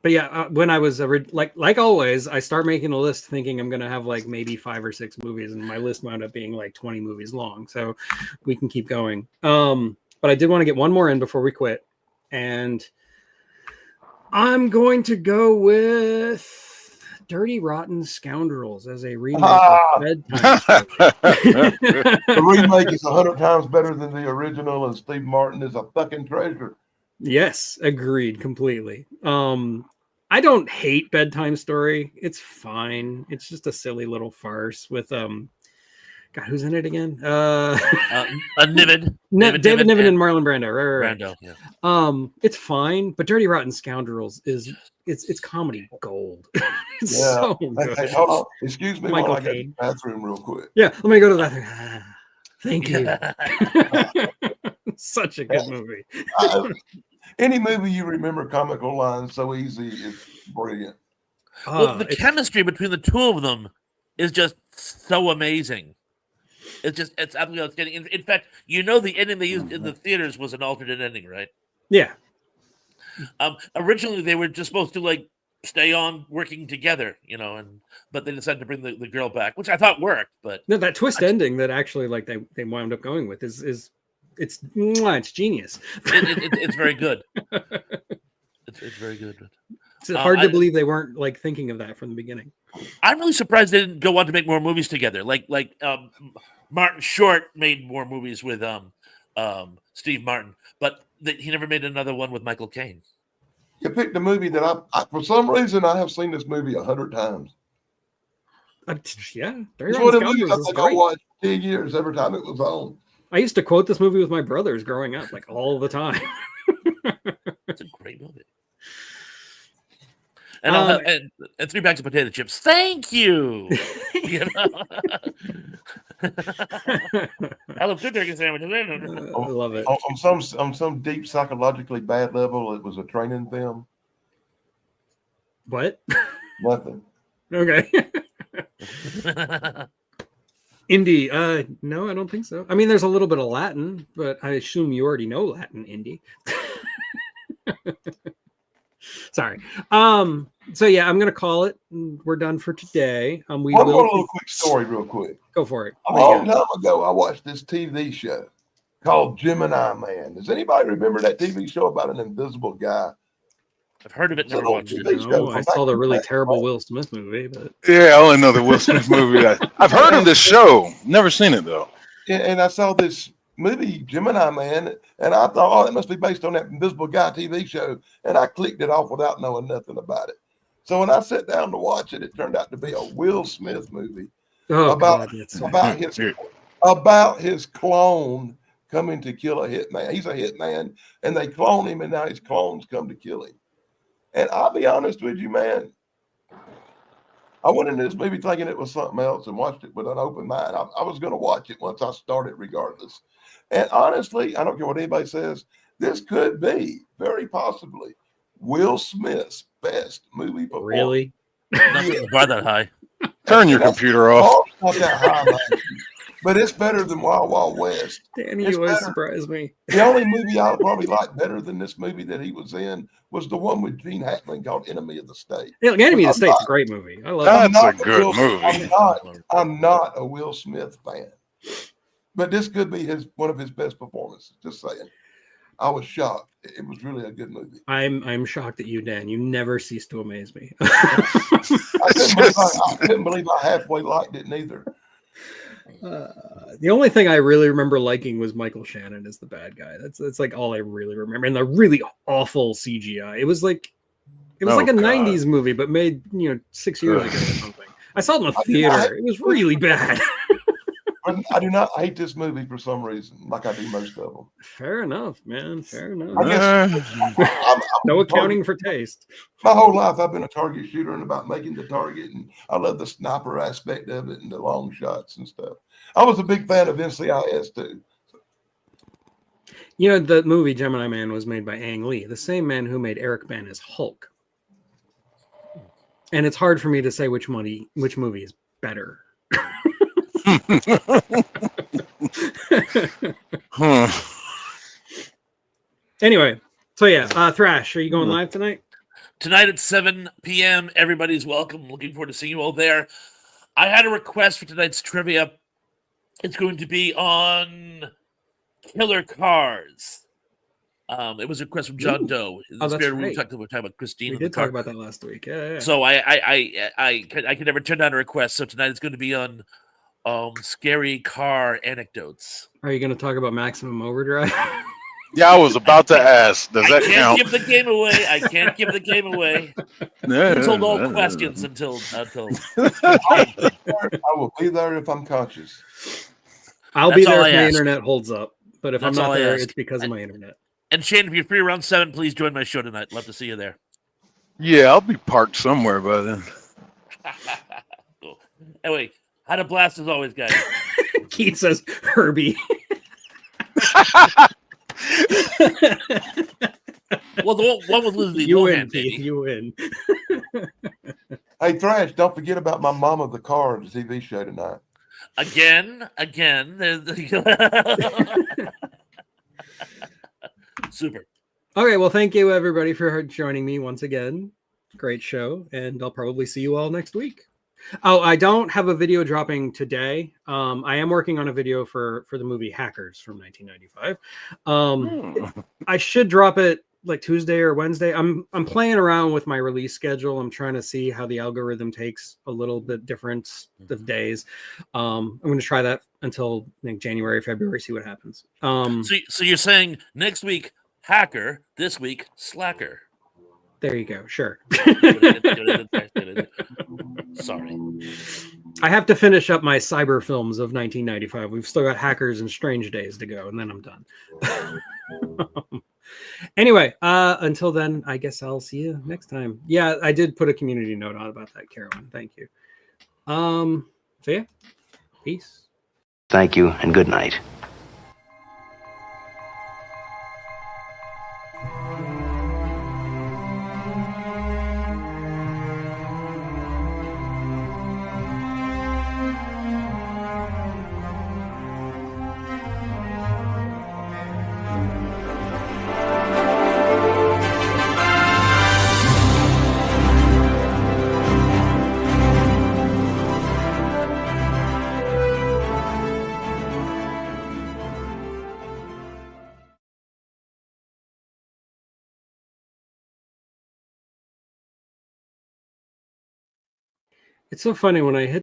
But yeah, when I was like always, I start making a list thinking I'm going to have like maybe 5 or 6 movies, and my list wound up being like 20 movies long. So we can keep going. But I did want to get one more in before we quit, and I'm going to go with Dirty Rotten Scoundrels as a remake of Bedtime Story. The remake is 100 times better than the original, and Steve Martin is a fucking treasure. Yes, agreed completely. I don't hate Bedtime Story. It's fine. It's just a silly little farce with God, who's in it again? Niven. David Niven and Marlon Brando. Right. Brando, yeah. It's fine, but Dirty Rotten Scoundrels is it's comedy gold. It's so good. Hey, hold on. Excuse me Michael while I get to Caine. the bathroom real quick. Yeah, let me go to the bathroom. Thank you. Such a good movie. Any movie you remember comical lines so easy is brilliant. Well, the chemistry between the two of them is just so amazing. It's absolutely outstanding. In fact, the ending they used in the theaters was an alternate ending, right? Yeah. Originally, they were just supposed to like stay on working together, but they decided to bring the girl back, which I thought worked. But no, that twist ending that actually like they wound up going with is it's genius. It's very good. It's very good. It's hard to believe they weren't like thinking of that from the beginning. I'm really surprised they didn't go on to make more movies together. Like Martin Short made more movies with Steve Martin, but he never made another one with Michael Caine. You picked a movie that I for some reason I have seen this movie 100 times. Yeah, it's one of the movies I watched 10 years every time it was on. I used to quote this movie with my brothers growing up, like all the time. It's a great movie. And and 3 bags of potato chips. Thank you. I love 2 turkey sandwiches. I love it. On some deep psychologically bad level, it was a training film. What? Nothing. Okay. Indy, no, I don't think so. I mean, there's a little bit of Latin, but I assume you already know Latin, Indy. Sorry. So yeah, I'm gonna call it. We're done for today. One more little quick story, real quick. Go for it. A long time ago, I watched this TV show called Gemini Man. Does anybody remember that TV show about an invisible guy? I've heard of it, never watched it. No, I saw the really terrible Will Smith movie, but yeah, I only know the Will Smith movie. I've heard of this show, never seen it though. And I saw this movie Gemini Man, and I thought, oh, it must be based on that Invisible Guy TV show, and I clicked it off without knowing nothing about it. So when I sat down to watch it, it turned out to be a Will Smith movie about his clone coming to kill a hitman. He's a hitman, and they clone him, and now his clones come to kill him. And I'll be honest with you, man, I went into this movie thinking it was something else and watched it with an open mind. I was going to watch it once I started, regardless. And honestly, I don't care what anybody says. This could be very possibly Will Smith's best movie performance. Really? Nothing bar that high. Turn your computer off. Not that high, man. But it's better than Wild Wild West. Danny, It's you always better. surprise me. The only movie I probably like better than this movie that he was in was the one with Gene Hackman called Enemy of the State. Yeah, Enemy of the I'm State's not- a great movie. I love I'm That's a not good Will- movie. I'm not a Will Smith fan. But this could be one of his best performances. Just saying. I was shocked. It was really a good movie. I'm shocked at you, Dan. You never cease to amaze me. I couldn't believe I halfway liked it neither. The only thing I really remember liking was Michael Shannon as the bad guy. That's like all I really remember. And the really awful CGI. It was like a God. 90s movie, but made 6 years ago or something. I saw it in the theater. It was really bad. I do not hate this movie for some reason, like I do most of them. Fair enough, man. Fair enough. I guess No accounting for taste. my whole life I've been a target shooter and about making the target, and I love the sniper aspect of it and the long shots and stuff. I was a big fan of NCIS too. The movie Gemini Man was made by Ang Lee, the same man who made Eric Bana's Hulk. And it's hard for me to say which movie is better. Anyway, so yeah, Thrash, are you going live tonight? Tonight at 7 p.m. Everybody's welcome. Looking forward to seeing you all there. I had a request for tonight's trivia. It's going to be on killer cars. It was a request from John Doe. In the spirit we talked about Christine. We did talk about that last week. Yeah. So I could never turn down a request. So tonight it's going to be on scary car anecdotes. Are you going to talk about Maximum Overdrive? Yeah, I was about to ask. Does that I can't count? give the game away. I can't give the game away. Please hold all questions until. I will be there if I'm conscious. I'll That's be there all if I my ask. internet holds up. But if That's I'm all not I there, ask. it's because of my internet. And Shane, if you're free around 7, please join my show tonight. Love to see you there. Yeah, I'll be parked somewhere by then. Cool. Anyway, had a blast as always, guys. Keith says Herbie. Well, the one with Lizzie You Lohan, win, Keith. baby. You win. Hey, Thrash, don't forget about my Mama the Car, the TV show tonight. Again. Super. Okay, well, thank you everybody for joining me once again. Great show, and I'll probably see you all next week. Oh, I don't have a video dropping today. I am working on a video for the movie Hackers from 1995. I should drop it like Tuesday or Wednesday. I'm playing around with my release schedule. I'm trying to see how the algorithm takes a little bit different of days. I'm going to try that until January, February, see what happens. So you're saying next week Hacker, this week Slacker. There you go. Sure. Sorry. I have to finish up my cyber films of 1995. We've still got Hackers and Strange Days to go, and then I'm done. Anyway, until then, I guess I'll see you next time. Yeah, I did put a community note on about that, Carolyn. Thank you. So yeah, peace. Thank you and good night. It's so funny when I hit